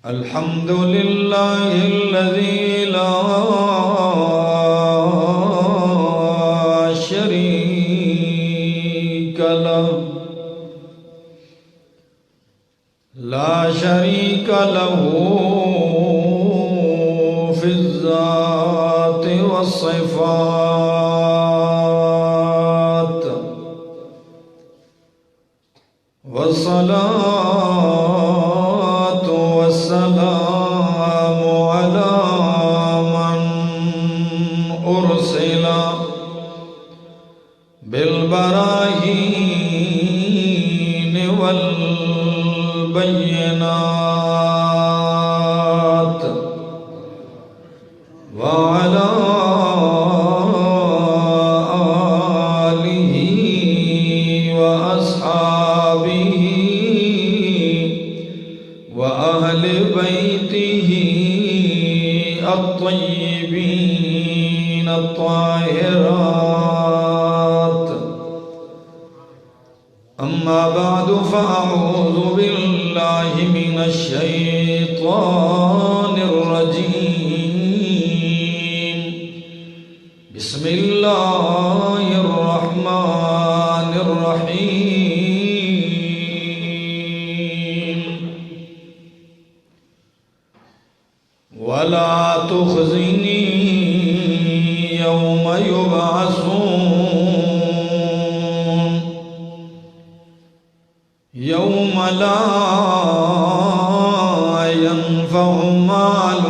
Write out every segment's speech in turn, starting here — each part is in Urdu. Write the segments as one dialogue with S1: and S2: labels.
S1: الحمد لله الذي لا شريك له في الذات والصفات والصلاة والسلام على من أرسل بالبراهين والبينات وعلى آله وأصحابه وأهل بيته الطيبين الطاهرات. أما بعد فأعوذ بالله من الشيطان الرجيم. بسم الله الرحمن الرحيم. ولا تخزني يوم يبعثون يوم لا ينفع مال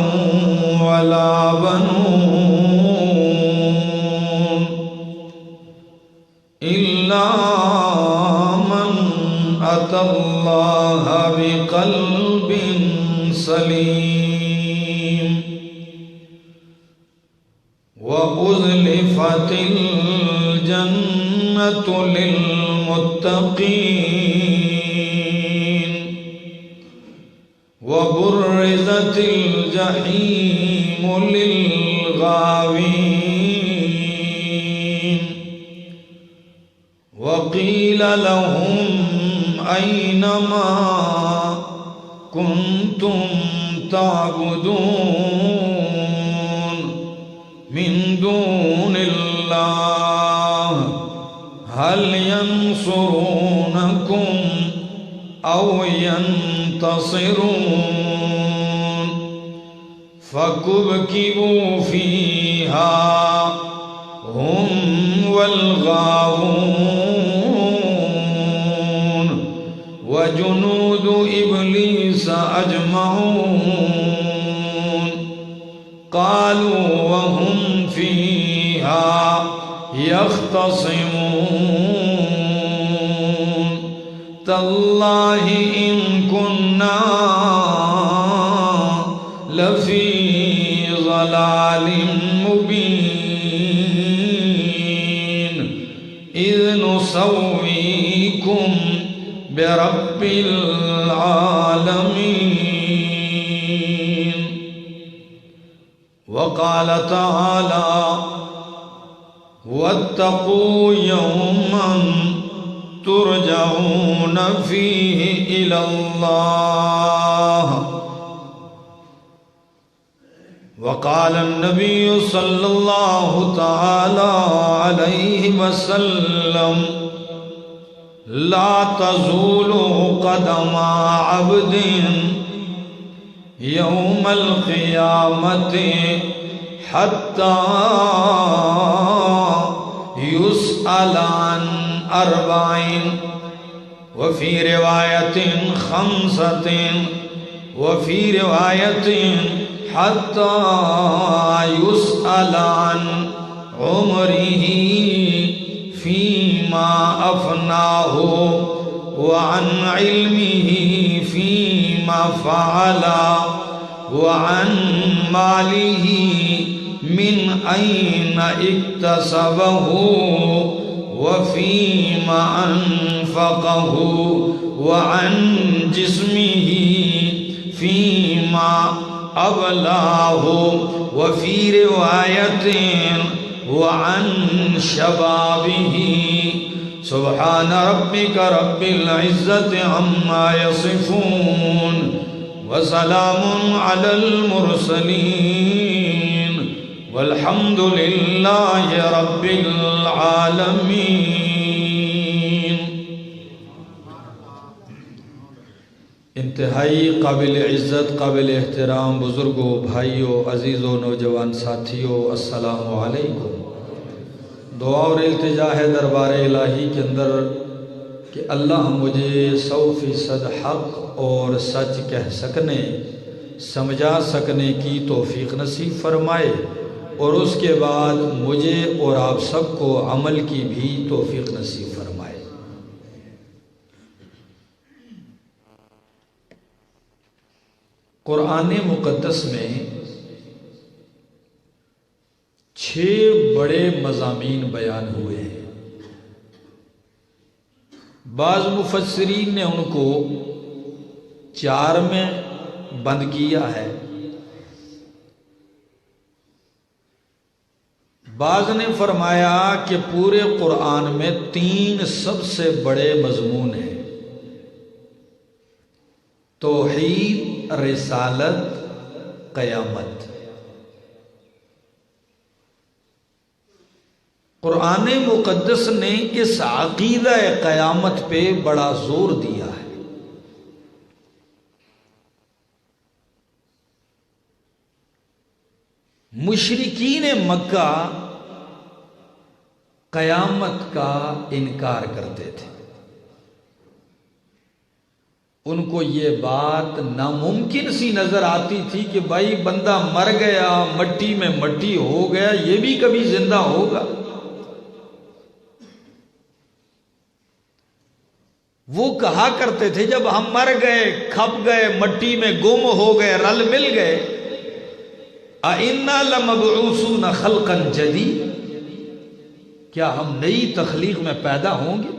S1: ولا بنون إلا من أتى الله بقلب سليم وأزلفت الجنة للمتقين وبرزت الجحيم للغاوين وقيل لهم أين ما كنتم تعبدون من دون الله هل ينصرونكم أو ينتصرون فكبكبوا فيها هم والغاوون وجنود إبليس أجمعون قالوا وهم فيها يختصمون تالله إن كنا لفي ضلال مبين إذ نسويكم برب العالمين. وقال تعالى واتقوا يوما ترجعون فيه إلى الله. وقال النبي صلى الله تعالى عليه وسلم لا تزول قدم عبد يوم القيامة حتى يسأل عن 40 وفي رواية 5 وفي رواية حتى يسأل عن عمره فيما أفناه وعن علمه فيما فعل وعن ماله من أين اكتسبه وفيما أنفقه وعن جسمه فيما أبلاه وفي رواية وعن شبابه سبحان ربك رب العزة عما يصفون وسلام على المرسلين والحمد لله رب العالمين۔ انتہائی قابل عزت، قابل احترام بزرگوں، بھائیوں، عزیزوں، نوجوان ساتھیوں، السلام علیکم۔ دعا اور التجا ہے دربار الہی کے اندر کہ اللہ مجھے 100% حق اور سچ کہہ سکنے، سمجھا سکنے کی توفیق نصیب فرمائے، اور اس کے بعد مجھے اور آپ سب کو عمل کی بھی توفیق نصیب فرمائے۔ قرآن مقدس میں 6 بڑے مضامین بیان ہوئے ہیں۔ بعض مفسرین نے ان کو 4 میں بند کیا ہے، بعض نے فرمایا کہ پورے قرآن میں 3 سب سے بڑے مضمون ہیں: توحید، رسالت، قیامت۔ قرآن مقدس نے اس عقیدہ قیامت پہ بڑا زور دیا ہے۔ مشرکین مکہ قیامت کا انکار کرتے تھے، ان کو یہ بات ناممکن سی نظر آتی تھی کہ بھائی بندہ مر گیا، مٹی میں مٹی ہو گیا، یہ بھی کبھی زندہ ہوگا؟ وہ کہا کرتے تھے جب ہم مر گئے، کھپ گئے، مٹی میں گم ہو گئے، رل مل گئے، اِنَّا لَمَبْعُوثُونَ خَلْقًا جَدِيدًا، کیا ہم نئی تخلیق میں پیدا ہوں گے؟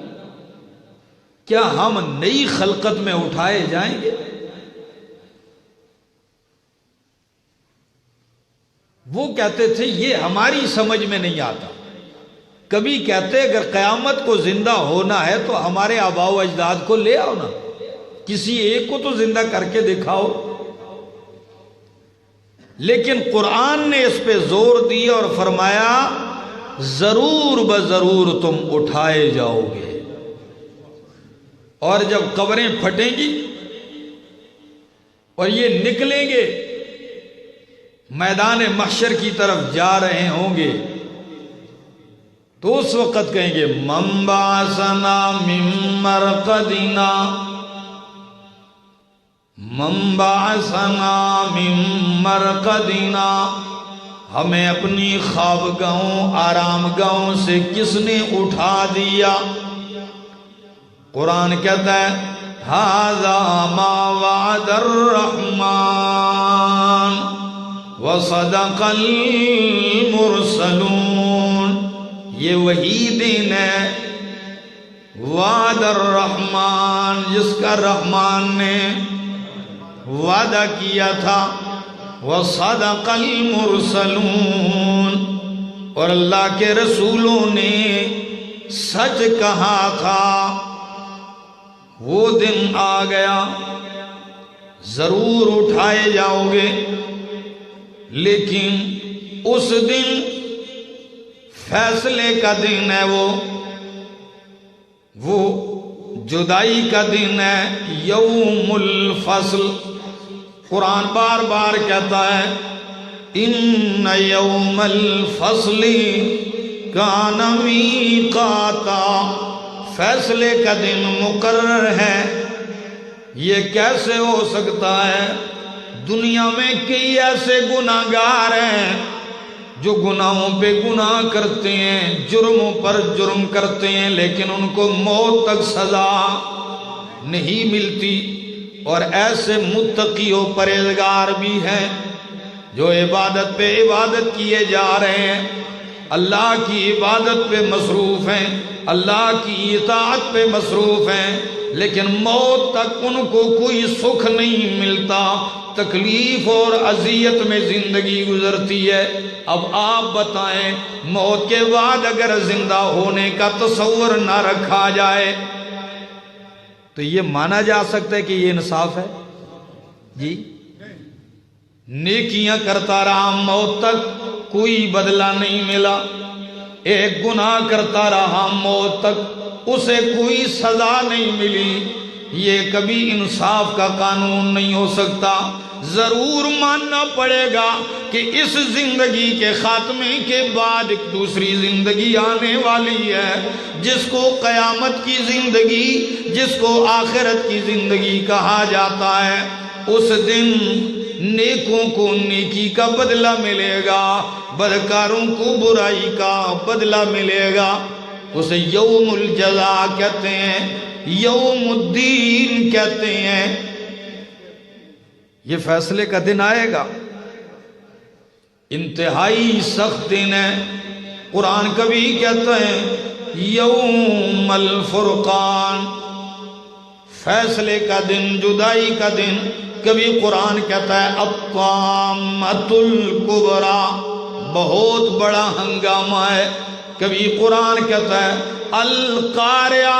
S1: کیا ہم نئی خلقت میں اٹھائے جائیں گے؟ وہ کہتے تھے یہ ہماری سمجھ میں نہیں آتا۔ کبھی کہتے اگر قیامت کو زندہ ہونا ہے تو ہمارے آباء و اجداد کو لے آؤ نا، کسی ایک کو تو زندہ کر کے دکھاؤ۔ لیکن قرآن نے اس پہ زور دیا اور فرمایا ضرور بضرور تم اٹھائے جاؤ گے، اور جب قبریں پھٹیں گی اور یہ نکلیں گے، میدان محشر کی طرف جا رہے ہوں گے، تو اس وقت کہیں گے من بعثنا من مرقدنا، من بعثنا من مرقدنا، ہمیں اپنی خواب گاہوں، آرام گاہوں سے کس نے اٹھا دیا؟ قرآن کہتا ہے ھذا ما وعد الرحمن وصدق المرسلون، یہ وہی دن ہے وعد الرحمن، جس کا رحمان نے وعدہ کیا تھا، وصدق المرسلون، اور اللہ کے رسولوں نے سچ کہا تھا۔ وہ دن آ گیا، ضرور اٹھائے جاؤ گے، لیکن اس دن فیصلے کا دن ہے، وہ جدائی کا دن ہے، یوم الفصل۔ قرآن بار بار کہتا ہے ان یوم الفصل کان میقاتا، فیصلے کا دن مقرر ہے۔ یہ کیسے ہو سکتا ہے؟ دنیا میں کئی ایسے گناہگار ہیں جو گناہوں پہ گناہ کرتے ہیں، جرموں پر جرم کرتے ہیں، لیکن ان کو موت تک سزا نہیں ملتی، اور ایسے متقی و پرہیزگار بھی ہیں جو عبادت پہ عبادت کیے جا رہے ہیں، اللہ کی عبادت پہ مصروف ہیں، اللہ کی اطاعت پہ مصروف ہیں، لیکن موت تک ان کو کوئی سکھ نہیں ملتا، تکلیف اور اذیت میں زندگی گزرتی ہے۔ اب آپ بتائیں، موت کے بعد اگر زندہ ہونے کا تصور نہ رکھا جائے تو یہ مانا جا سکتا ہے کہ یہ انصاف ہے؟ جی، نیکیاں کرتا رہا، موت تک کوئی بدلہ نہیں ملا، ایک گناہ کرتا رہا، موت تک اسے کوئی سزا نہیں ملی، یہ کبھی انصاف کا قانون نہیں ہو سکتا۔ ضرور ماننا پڑے گا کہ اس زندگی کے خاتمے کے بعد ایک دوسری زندگی آنے والی ہے، جس کو قیامت کی زندگی، جس کو آخرت کی زندگی کہا جاتا ہے۔ اس دن نیکوں کو نیکی کا بدلہ ملے گا، بدکاروں کو برائی کا بدلہ ملے گا۔ اسے یوم الجزا کہتے ہیں، یوم الدین کہتے ہیں۔ یہ فیصلے کا دن آئے گا، انتہائی سخت دن ہے۔ قرآن کبھی کہتا ہے یوم الفرقان، فیصلے کا دن، جدائی کا دن۔ کبھی قرآن کہتا ہے الطامۃ الکبریٰ، بہت بڑا ہنگامہ ہے۔ کبھی قرآن کہتا ہے القاریہ،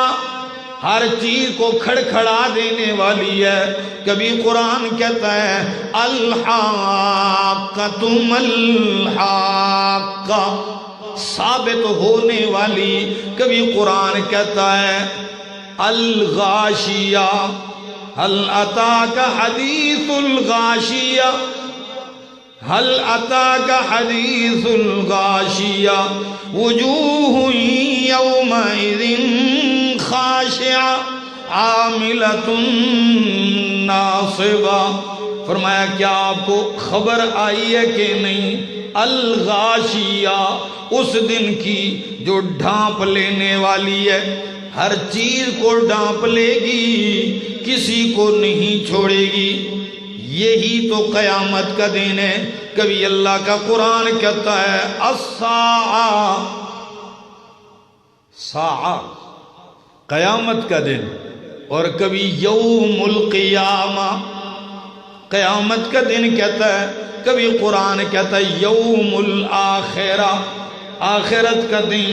S1: ہر چیز کو کھڑکھڑا دینے والی ہے۔ کبھی قرآن کہتا ہے الحاقۃ ما الحاقہ، ثابت ہونے والی۔ کبھی قرآن کہتا ہے الغاشیہ، هل اتاک حدیث الغاشیہ، هل اتاک حدیث الغاشیہ، وجوہ یومئذ خاشعہ عاملۃ ناصبہ۔ فرمایا کیا آپ کو خبر آئی ہے کہ نہیں؟ الغاشیہ، اس دن کی جو ڈھانپ لینے والی ہے، ہر چیز کو ڈھانپ لے گی، کسی کو نہیں چھوڑے گی۔ یہی تو قیامت کا دن ہے۔ کبھی اللہ کا قرآن کہتا ہے الساعہ، ساعہ قیامت کا دن، اور کبھی یوم القیامہ، قیامت کا دن کہتا ہے۔ کبھی قرآن کہتا ہے یوم الآخرہ، آخرت کا دن۔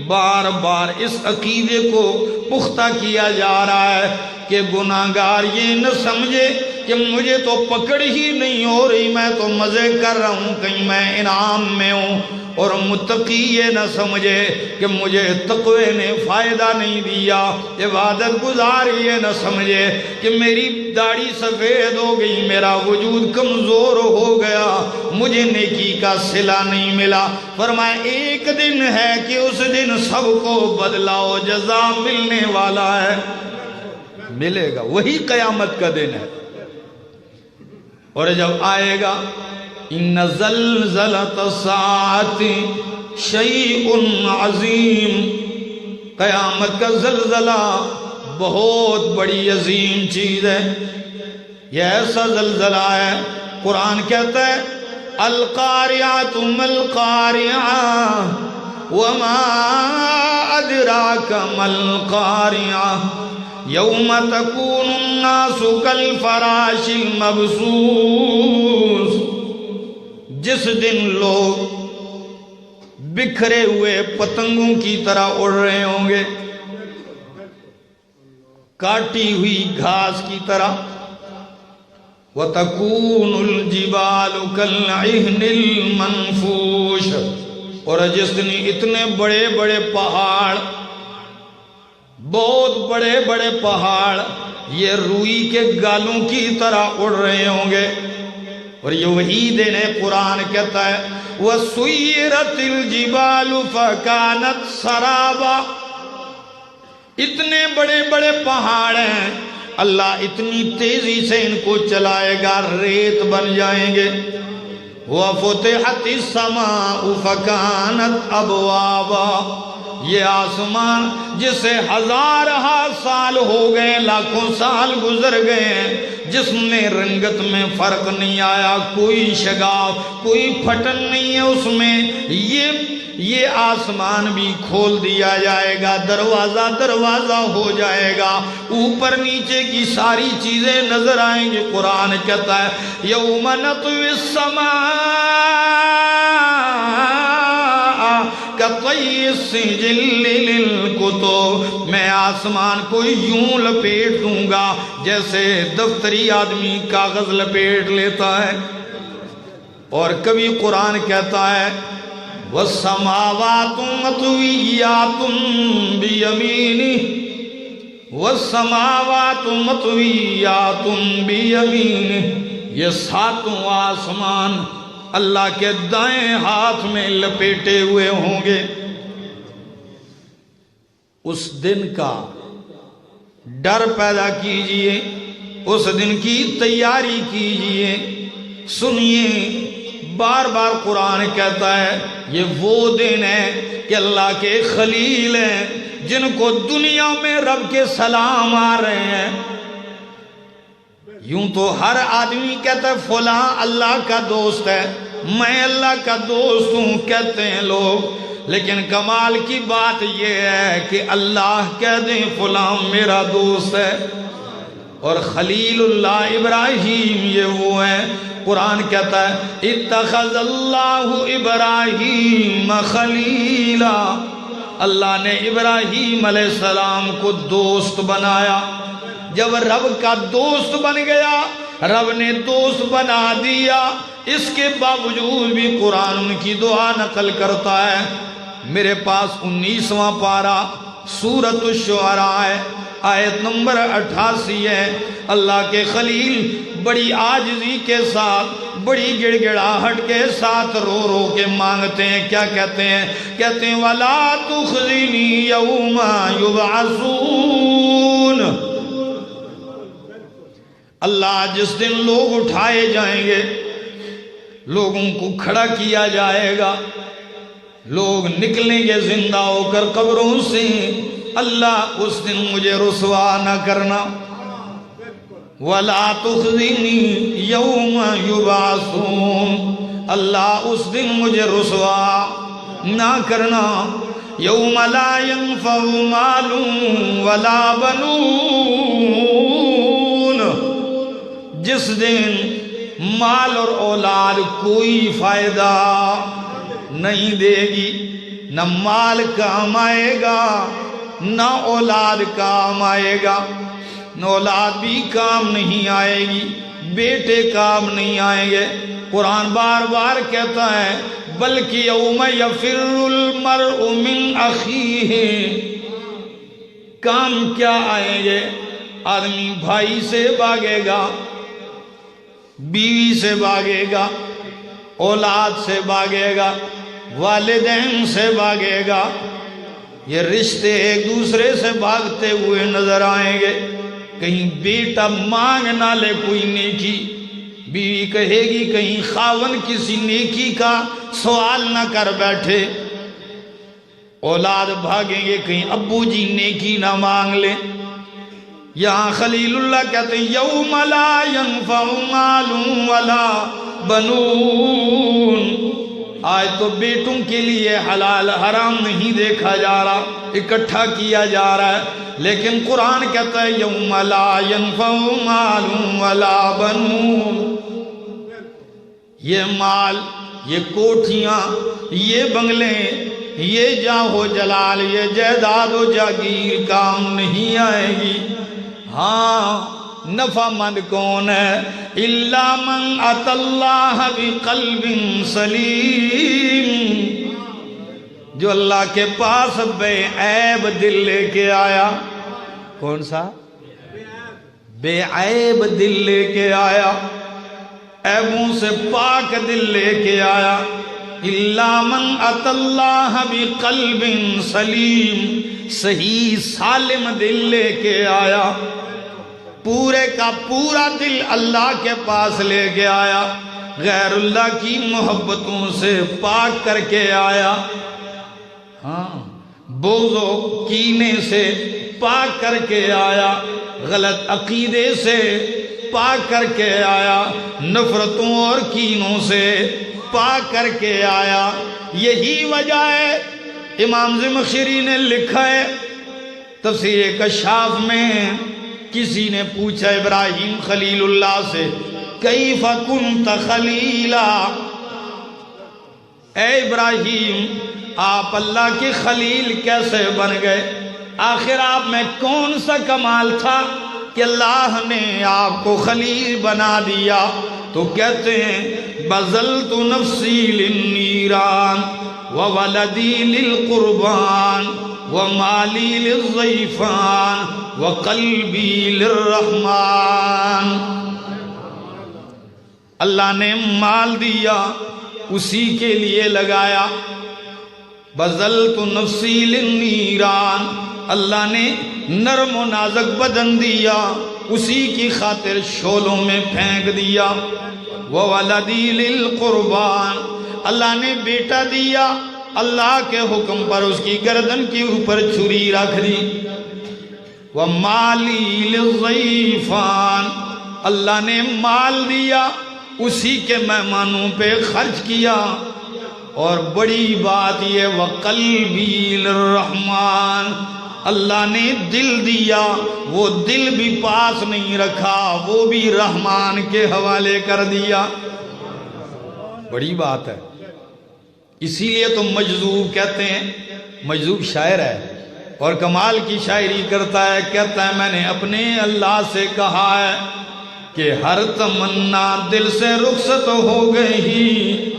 S1: بار بار اس عقیدے کو پختہ کیا جا رہا ہے کہ گناہگار یہ نہ سمجھے کہ مجھے تو پکڑ ہی نہیں ہو رہی، میں تو مزے کر رہا ہوں، کہیں میں انعام میں ہوں۔ اور متقی یہ نہ سمجھے کہ مجھے تقوی نے فائدہ نہیں دیا، عبادت گزار یہ نہ سمجھے کہ میری داڑھی سفید ہو گئی، میرا وجود کمزور ہو گیا، مجھے نیکی کا صلہ نہیں ملا۔ فرمایا ایک دن ہے کہ اس دن سب کو بدلہ و جزا ملنے والا ہے، ملے گا، وہی قیامت کا دن ہے۔ اور جب آئے گا ان زلزلۃ الساعۃ شیء عظیم، قیامت کا زلزلہ بہت بڑی عظیم چیز ہے، یہ ایسا زلزلہ ہے۔ قرآن کہتا ہے القاریعۃ ما القاریعہ وما ادراک ما القاریعہ یوم تکون الناس کالفراش المبثوث، جس دن لوگ بکھرے ہوئے پتنگوں کی طرح اڑ رہے ہوں گے، کاٹی ہوئی گھاس کی طرح۔ وَتَكُونُ الْجِبَالُ كَالْعِهْنِ الْمَنْفُوشِ، اور جس دن اتنے بڑے بڑے پہاڑ، بہت بڑے بڑے پہاڑ یہ روئی کے گالوں کی طرح اڑ رہے ہوں گے۔ اور یہ وہی دن ہے، قرآن کہتا ہے وَسُيِّرَتِ الْجِبَالُ فَكَانَتْ سَرَابًا، اتنے بڑے بڑے پہاڑ ہیں، اللہ اتنی تیزی سے ان کو چلائے گا، ریت بن جائیں گے۔ وَفُتِحَتِ السَّمَاءُ فَكَانَتْ أَبْوَابًا، یہ آسمان جسے ہزارہ سال ہو گئے، لاکھوں سال گزر گئے ہیں، جس میں رنگت میں فرق نہیں آیا، کوئی شگاف کوئی پھٹن نہیں ہے اس میں، یہ آسمان بھی کھول دیا جائے گا، دروازہ ہو جائے گا، اوپر نیچے کی ساری چیزیں نظر آئیں گی۔ قرآن کہتا ہے یوم نطوی السماء کطی السجل للکتب، میں آسمان کو یوں لپیٹ دوں گا جیسے دفتری آدمی کاغذ لپیٹ لیتا ہے۔ اور کبھی قرآن کہتا ہے والسماوات مطویات بیمینہ، والسماوات مطویات بیمینہ، یہ ساتوں آسمان اللہ کے دائیں ہاتھ میں لپیٹے ہوئے ہوں گے۔ اس دن کا ڈر پیدا کیجئے، اس دن کی تیاری کیجئے۔ سنیے، بار بار قرآن کہتا ہے یہ وہ دن ہے کہ اللہ کے خلیل ہیں جن کو دنیا میں رب کے سلام آ رہے ہیں۔ یوں تو ہر آدمی کہتا ہے فلاں اللہ کا دوست ہے، میں اللہ کا دوست ہوں کہتے ہیں لوگ، لیکن کمال کی بات یہ ہے کہ اللہ کہہ دیں فلاں میرا دوست ہے۔ اور خلیل اللہ ابراہیم یہ وہ ہیں، قرآن کہتا ہے اتخذ اللہ ابراہیم خلیلا، اللہ نے ابراہیم علیہ السلام کو دوست بنایا۔ جب رب کا دوست بن گیا، رب نے دوست بنا دیا، اس کے باوجود بھی قرآن ان کی دعا نقل کرتا ہے۔ میرے پاس 19واں پارہ سورۃ الشعراء ہے، آیت نمبر 88 ہے۔ اللہ کے خلیل بڑی عاجزی کے ساتھ، بڑی گڑ گڑاہٹ کے ساتھ رو رو کے مانگتے ہیں، کیا کہتے ہیں؟ کہتے ہیں وَلَا تُخْزِنِي يَوْمَ يُبْعَثُونَ، اللہ جس دن لوگ اٹھائے جائیں گے، لوگوں کو کھڑا کیا جائے گا، لوگ نکلیں گے زندہ ہو کر قبروں سے، اللہ اس دن مجھے رسوا نہ کرنا۔ وَلَا تُخْزِنِي يَوْمَ يُبْعَثُونَ، اللہ اس دن مجھے رسوا نہ کرنا۔ يَوْمَ لَا يَنفَعُ مَالٌ وَلَا بَنُونَ، جس دن مال اور اولاد کوئی فائدہ نہیں دے گی، نہ مال کام آئے گا نہ اولاد کام آئے گا، نہ اولاد بھی کام نہیں آئے گی، بیٹے کام نہیں آئیں گے۔ قرآن بار بار کہتا ہے بلکہ یوم یفر المرء من اخیہ، کام کیا آئیں گے؟ آدمی بھائی سے بھاگے گا، بیوی سے بھاگے گا، اولاد سے بھاگے گا، والدین سے بھاگے گا، یہ رشتے ایک دوسرے سے بھاگتے ہوئے نظر آئیں گے۔ کہیں بیٹا مانگ نہ لے کوئی نیکی، بیوی کہے گی کہیں خاون کسی نیکی کا سوال نہ کر بیٹھے، اولاد بھاگیں گے کہیں ابو جی نیکی نہ مانگ لے۔ یہاں خلیل اللہ کہتے ہیں یوم لا ینفع مال ولا بنون، آج تو بیٹوں کے لیے حلال حرام نہیں دیکھا جا رہا، اکٹھا کیا جا رہا ہے، لیکن قرآن کہتا ہے یوم لا ینفع مال ولا بنون، یہ مال، یہ کوٹھیاں، یہ بنگلے، یہ جاہ و جلال، یہ جائیداد و جاگیر کام نہیں آئے گی۔ ہاں نفع مند کون ہے؟ الا من اتى اللہ بقلب سلیم، جو اللہ کے پاس بے عیب دل لے کے آیا۔ کون سا؟ بے عیب دل لے کے آیا، عیبوں سے پاک دل لے کے آیا۔ الا من اتى اللہ بقلب سلیم، صحیح سالم دل لے کے آیا، پورے کا پورا دل اللہ کے پاس لے کے آیا، غیر اللہ کی محبتوں سے پاک کر کے آیا۔ ہاں بغض و کینے سے پاک کر کے آیا، غلط عقیدے سے پاک کر کے آیا، نفرتوں اور کینوں سے پاک کر کے آیا۔ یہی وجہ ہے امام زمخشری نے لکھا ہے تفسیر کشاف میں، کسی نے پوچھا ابراہیم خلیل اللہ سے کیف کنت خلیلا، اے ابراہیم آپ اللہ کے خلیل کیسے بن گئے؟ آخر آپ میں کون سا کمال تھا کہ اللہ نے آپ کو خلیل بنا دیا؟ تو کہتے ہیں بذلت نفسی للنیران وولدی للقربان ومالی للضیفان وقلبی للرحمن۔ اللہ نے مال دیا اسی کے لیے لگایا، بذلت نفسی للنیران، اللہ نے نرم و نازک بدن دیا اسی کی خاطر شعلوں میں پھینک دیا، وولدی للقربان، اللہ نے بیٹا دیا اللہ کے حکم پر اس کی گردن کے اوپر چھری رکھ دی، ومالی للضیفان، اللہ نے مال دیا اسی کے مہمانوں پہ خرچ کیا، اور بڑی بات یہ وقلبی للرحمن، اللہ نے دل دیا وہ دل بھی پاس نہیں رکھا، وہ بھی رحمان کے حوالے کر دیا۔ بڑی بات ہے، اسی لیے تو مجذوب کہتے ہیں، مجذوب شاعر ہے اور کمال کی شاعری کرتا ہے، کہتا ہے میں نے اپنے اللہ سے کہا ہے کہ ہر تمنا دل سے رخصت ہو گئی،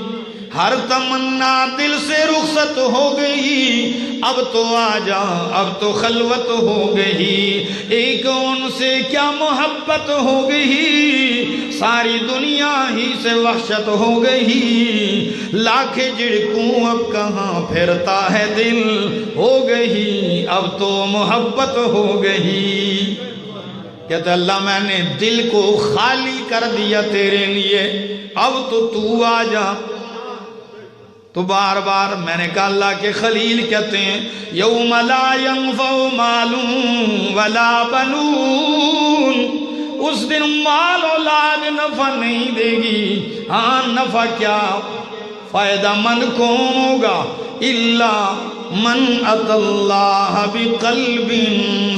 S1: ہر تمنا دل سے رخصت ہو گئی، اب تو آجا اب تو خلوت ہو گئی، ایک ان سے کیا محبت ہو گئی، ساری دنیا ہی سے وحشت ہو گئی، لاکھ جھڑکوں اب کہاں پھرتا ہے دل، ہو گئی اب تو محبت ہو گئی۔ کہتا اللہ میں نے دل کو خالی کر دیا تیرے لیے، اب تو آجا۔ تو بار بار میں نے کہا اللہ کے خلیل کہتے ہیں یوم لا ينفع مال ولا بنون، اس دن مال اولاد نفع نہیں دے گی، ہاں نفع کیا فائدہ مند کون ہوگا؟ الا من اتى اللہ بقلب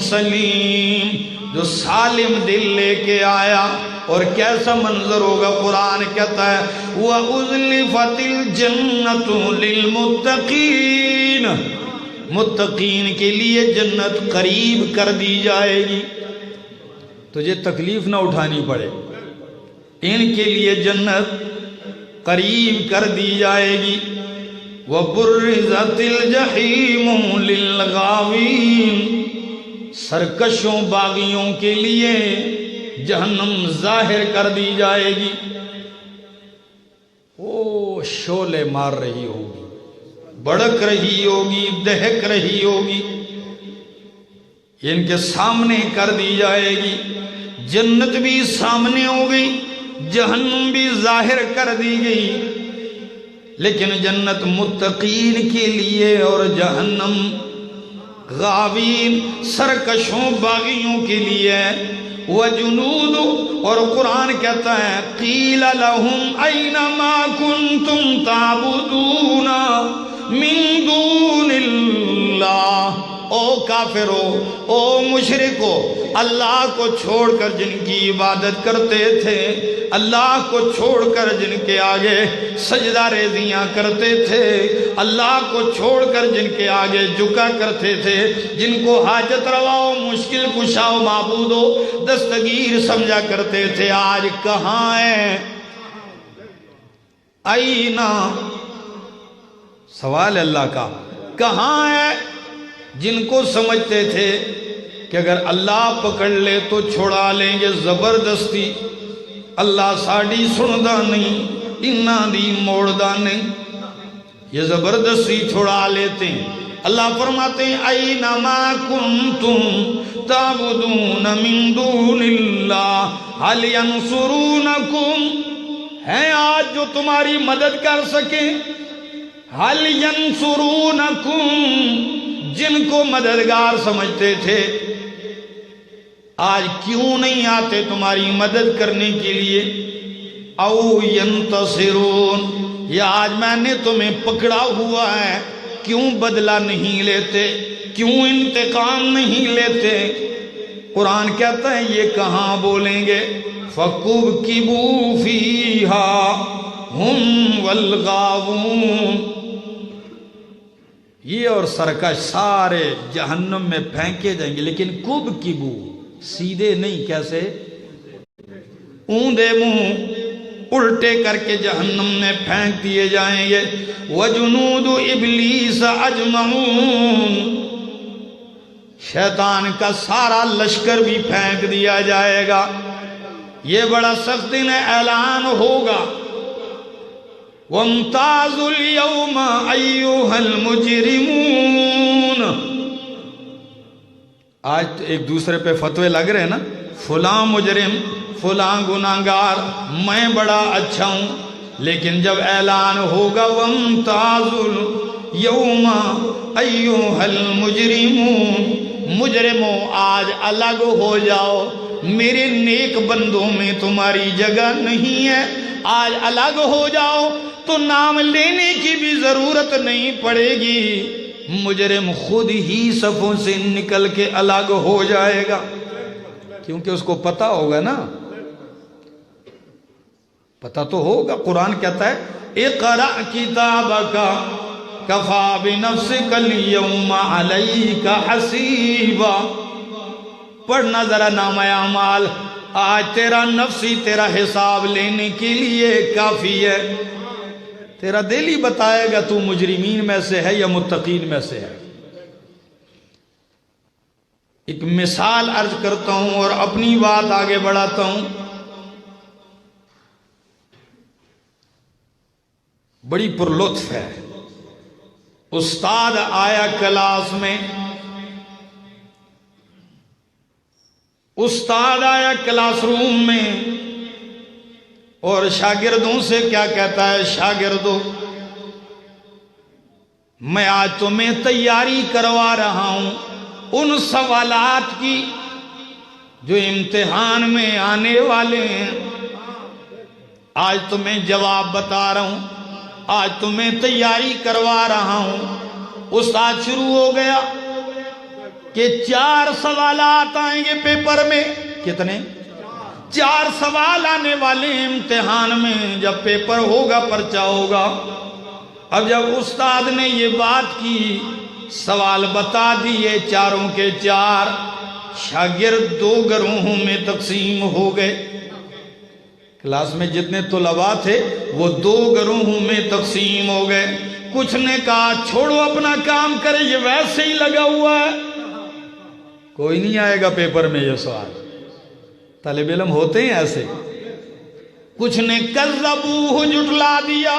S1: سلیم، جو سالم دل لے کے آیا۔ اور کیسا منظر ہوگا؟ قرآن کہتا ہے وَأُزْلِفَتِ الْجَنَّةُ لِلْمُتَّقِينَ، متقین کے لیے جنت قریب کر دی جائے گی، تجھے تکلیف نہ اٹھانی پڑے، ان کے لیے جنت قریب کر دی جائے گی۔ وَبُرِّزَتِ الْجَحِيمُ لِلْغَاوِينَ، سرکشوں باغیوں کے لیے جہنم ظاہر کر دی جائے گی، او شعلے مار رہی ہوگی، بڑک رہی ہوگی، دہک رہی ہوگی، ان کے سامنے کر دی جائے گی، جنت بھی سامنے ہو گئی، جہنم بھی ظاہر کر دی گئی، لیکن جنت متقین کے لیے اور جہنم غاوین سرکشوں باغیوں کے لیے۔ وجنود، اور قرآن کہتا ہے قیل لهم اینما کنتم تعبدون من دون اللہ، او کافرو، او مشرکو، اللہ کو چھوڑ کر جن کی عبادت کرتے تھے، اللہ کو چھوڑ کر جن کے آگے سجدہ ریزیاں کرتے تھے، اللہ کو چھوڑ کر جن کے آگے جھکا کرتے تھے، جن کو حاجت روا و مشکل کشا و معبود و دستگیر سمجھا کرتے تھے، آج کہاں ہیں؟ اینا، سوال اللہ کا، کہاں ہے جن کو سمجھتے تھے کہ اگر اللہ پکڑ لے تو چھڑا لیں گے زبردستی، اللہ ساڑی سندا نہیں، انہاں دی موڑدا نہیں، یہ زبردستی چھڑا لیتے ہیں۔ اللہ فرماتے ہیں اینما کنتم تعبدون من دون اللہ هل ینصرونکم، ہیں آج جو تمہاری مدد کر سکیں، هل ینصرونکم، جن کو مددگار سمجھتے تھے آج کیوں نہیں آتے تمہاری مدد کرنے کے لیے؟ او ینتصرون، یا آج میں نے تمہیں پکڑا ہوا ہے کیوں بدلہ نہیں لیتے، کیوں انتقام نہیں لیتے؟ قرآن کہتا ہے یہ کہاں بولیں گے؟ فَكُبْكِبُوا فِيهَا هُمْ وَالْغَاوُونَ، یہ اور سرکش سارے جہنم میں پھینکے جائیں گے، لیکن کبکبو سیدھے نہیں، کیسے؟ اوندے منہ الٹے کر کے جہنم میں پھینک دیے جائیں گے۔ وَجُنُودُ إِبْلِيسَ أَجْمَعُونَ، شیطان کا سارا لشکر بھی پھینک دیا جائے گا۔ یہ بڑا سخت دن اعلان ہوگا۔ وَامْتَازُوا الْيَوْمَ أَيُّهَا الْمُجْرِمُونَ، آج تو ایک دوسرے پہ فتوے لگ رہے ہیں نا، فلاں مجرم، فلاں گناہگار، میں بڑا اچھا ہوں، لیکن جب اعلان ہوگا وَامْتَازُوا الْيَوْمَ أَيُّهَا الْمُجْرِمُونَ، مجرموں آج الگ ہو جاؤ، میرے نیک بندوں میں تمہاری جگہ نہیں ہے، آج الگ ہو جاؤ تو نام لینے کی بھی ضرورت نہیں پڑے گی، مجرم خود ہی صفوں سے نکل کے الگ ہو جائے گا، کیونکہ اس کو پتا ہوگا نا، پتا تو ہوگا۔ قرآن کہتا ہے اقرأ کتابک کفا بنفسک اليوم علیک حسیبا، پڑھنا ذرا نامہ اعمال، آج تیرا نفسی تیرا حساب لینے کے لیے کافی ہے، تیرا دل ہی بتائے گا تو مجرمین میں سے ہے یا متقین میں سے ہے۔ ایک مثال عرض کرتا ہوں اور اپنی بات آگے بڑھاتا ہوں۔ بڑی پرلطف ہے، استاد آیا کلاس میں، استاد آیا کلاس روم میں اور شاگردوں سے کیا کہتا ہے؟ شاگردوں، میں آج تمہیں تیاری کروا رہا ہوں ان سوالات کی جو امتحان میں آنے والے ہیں، آج تمہیں جواب بتا رہا ہوں، آج تمہیں تیاری کروا رہا ہوں۔ استاد شروع ہو گیا کہ 4 سوالات آئیں گے پیپر میں۔ کتنے؟ 4 سوال آنے والے امتحان میں، جب پیپر ہوگا پرچہ ہوگا۔ اب جب استاد نے یہ بات کی، سوال بتا دیے، چاروں کے 4 شاگرد 2 گروہوں میں تقسیم ہو گئے۔ کلاس میں جتنے طلباء تھے وہ 2 گروہوں میں تقسیم ہو گئے۔ کچھ نے کہا چھوڑو اپنا کام کرے، یہ ویسے ہی لگا ہوا ہے، کوئی نہیں آئے گا پیپر میں یہ سوال، طالب علم ہوتے ہیں ایسے۔ کچھ نے کذبوہ، جھٹلا دیا،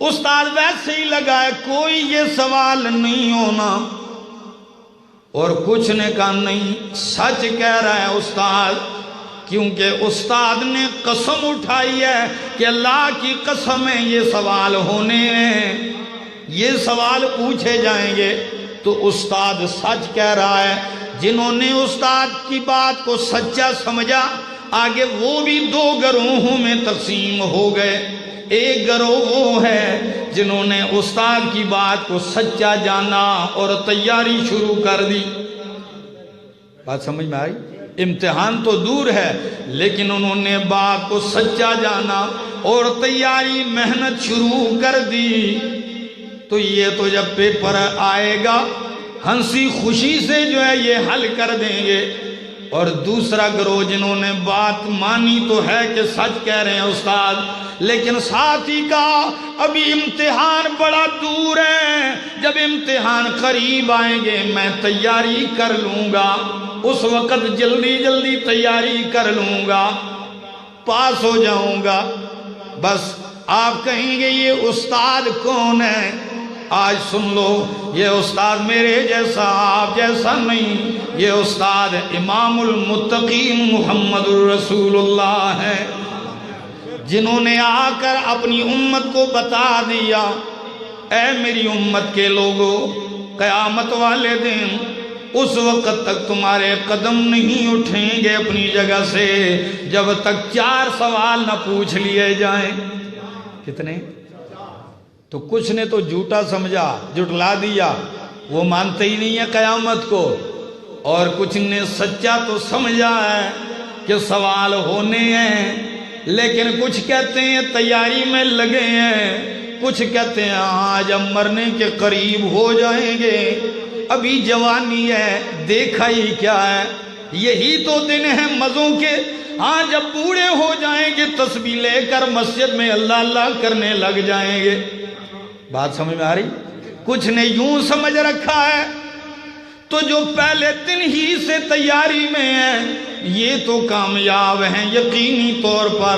S1: استاد ویسے ہی لگا ہے، کوئی یہ سوال نہیں ہونا۔ اور کچھ نے کہا نہیں، سچ کہہ رہا ہے استاد، کیونکہ استاد نے قسم اٹھائی ہے کہ اللہ کی قسم ہے یہ سوال ہونے ہیں، یہ سوال پوچھے جائیں گے۔ تو استاد سچ کہہ رہا ہے۔ جنہوں نے استاد کی بات کو سچا سمجھا، آگے وہ بھی 2 گروہوں میں تقسیم ہو گئے۔ ایک گروہ وہ ہے جنہوں نے استاد کی بات کو سچا جانا اور تیاری شروع کر دی۔ بات سمجھ میں آئی؟ امتحان تو دور ہے، لیکن انہوں نے بات کو سچا جانا اور تیاری محنت شروع کر دی۔ تو یہ تو جب پیپر آئے گا ہنسی خوشی سے جو ہے یہ حل کر دیں گے۔ اور دوسرا گروہ جنہوں نے بات مانی تو ہے کہ سچ کہہ رہے ہیں استاد، لیکن ساتھ ہی کہا ابھی امتحان بڑا دور ہے، جب امتحان قریب آئیں گے میں تیاری کر لوں گا، اس وقت جلدی جلدی تیاری کر لوں گا، پاس ہو جاؤں گا۔ بس آپ کہیں گے یہ استاد کون ہے؟ آج سن لو، یہ استاد میرے جیسا آپ جیسا نہیں، یہ استاد امام المتقین محمد الرسول اللہ ہے، جنہوں نے آ کر اپنی امت کو بتا دیا، اے میری امت کے لوگوں، قیامت والے دن اس وقت تک تمہارے قدم نہیں اٹھیں گے اپنی جگہ سے جب تک 4 سوال نہ پوچھ لیے جائیں۔ کتنے؟ تو کچھ نے تو جھوٹا سمجھا، جھٹلا دیا، وہ مانتے ہی نہیں ہے قیامت کو، اور کچھ نے سچا تو سمجھا ہے کہ سوال ہونے ہیں، لیکن کچھ کہتے ہیں تیاری میں لگے ہیں، کچھ کہتے ہیں آج ہم مرنے کے قریب ہو جائیں گے، ابھی جوانی ہے، دیکھا ہی کیا ہے، یہی تو دن ہیں مزوں کے، ہاں جب بوڑھے ہو جائیں گے تسبیح لے کر مسجد میں اللہ اللہ کرنے لگ جائیں گے۔ بات سمجھ میں آ رہی؟ کچھ نے یوں سمجھ رکھا ہے تو جو پہلے دن ہی سے تیاری میں ہیں یہ تو کامیاب ہیں یقینی طور پر،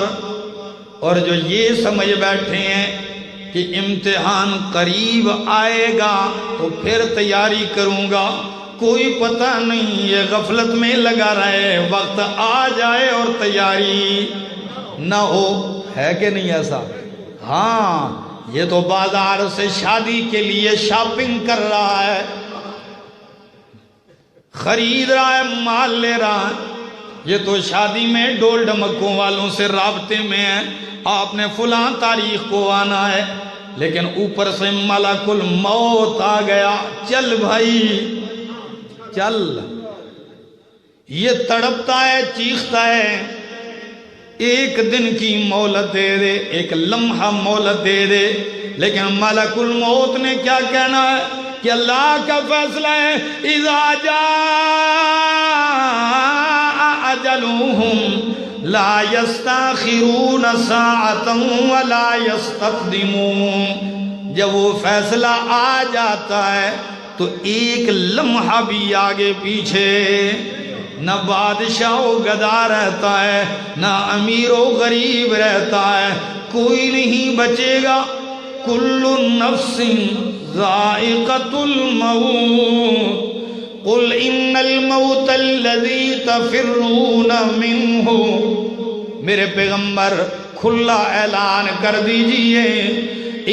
S1: اور جو یہ سمجھ بیٹھے ہیں کہ امتحان قریب آئے گا تو پھر تیاری کروں گا، کوئی پتہ نہیں، یہ غفلت میں لگا رہے، وقت آ جائے اور تیاری نہ ہو، ہے کہ نہیں ایسا؟ ہاں، یہ تو بازار سے شادی کے لیے شاپنگ کر رہا ہے، خرید رہا ہے، مال لے رہا ہے، یہ تو شادی میں ڈول ڈمکوں والوں سے رابطے میں ہے، آپ نے فلاں تاریخ کو آنا ہے، لیکن اوپر سے ملک الموت آ گیا، چل بھائی چل، یہ تڑپتا ہے، چیختا ہے، ایک دن کی مہلت دے دے، ایک لمحہ مہلت دے دے، لیکن ملک الموت نے کیا کہنا ہے کہ اللہ کا فیصلہ ہے اذا جاء اجلهم لا يستاخرون ساعة ولا يستقدمون، جب وہ فیصلہ آ جاتا ہے تو ایک لمحہ بھی آگے پیچھے، نہ بادشاہ و گدا رہتا ہے، نہ امیر و غریب رہتا ہے، کوئی نہیں بچے گا، کل نفس ذائقۃ الموت قل ان الموت الذی تفرون منہ، میرے پیغمبر کھلا اعلان کر دیجئے،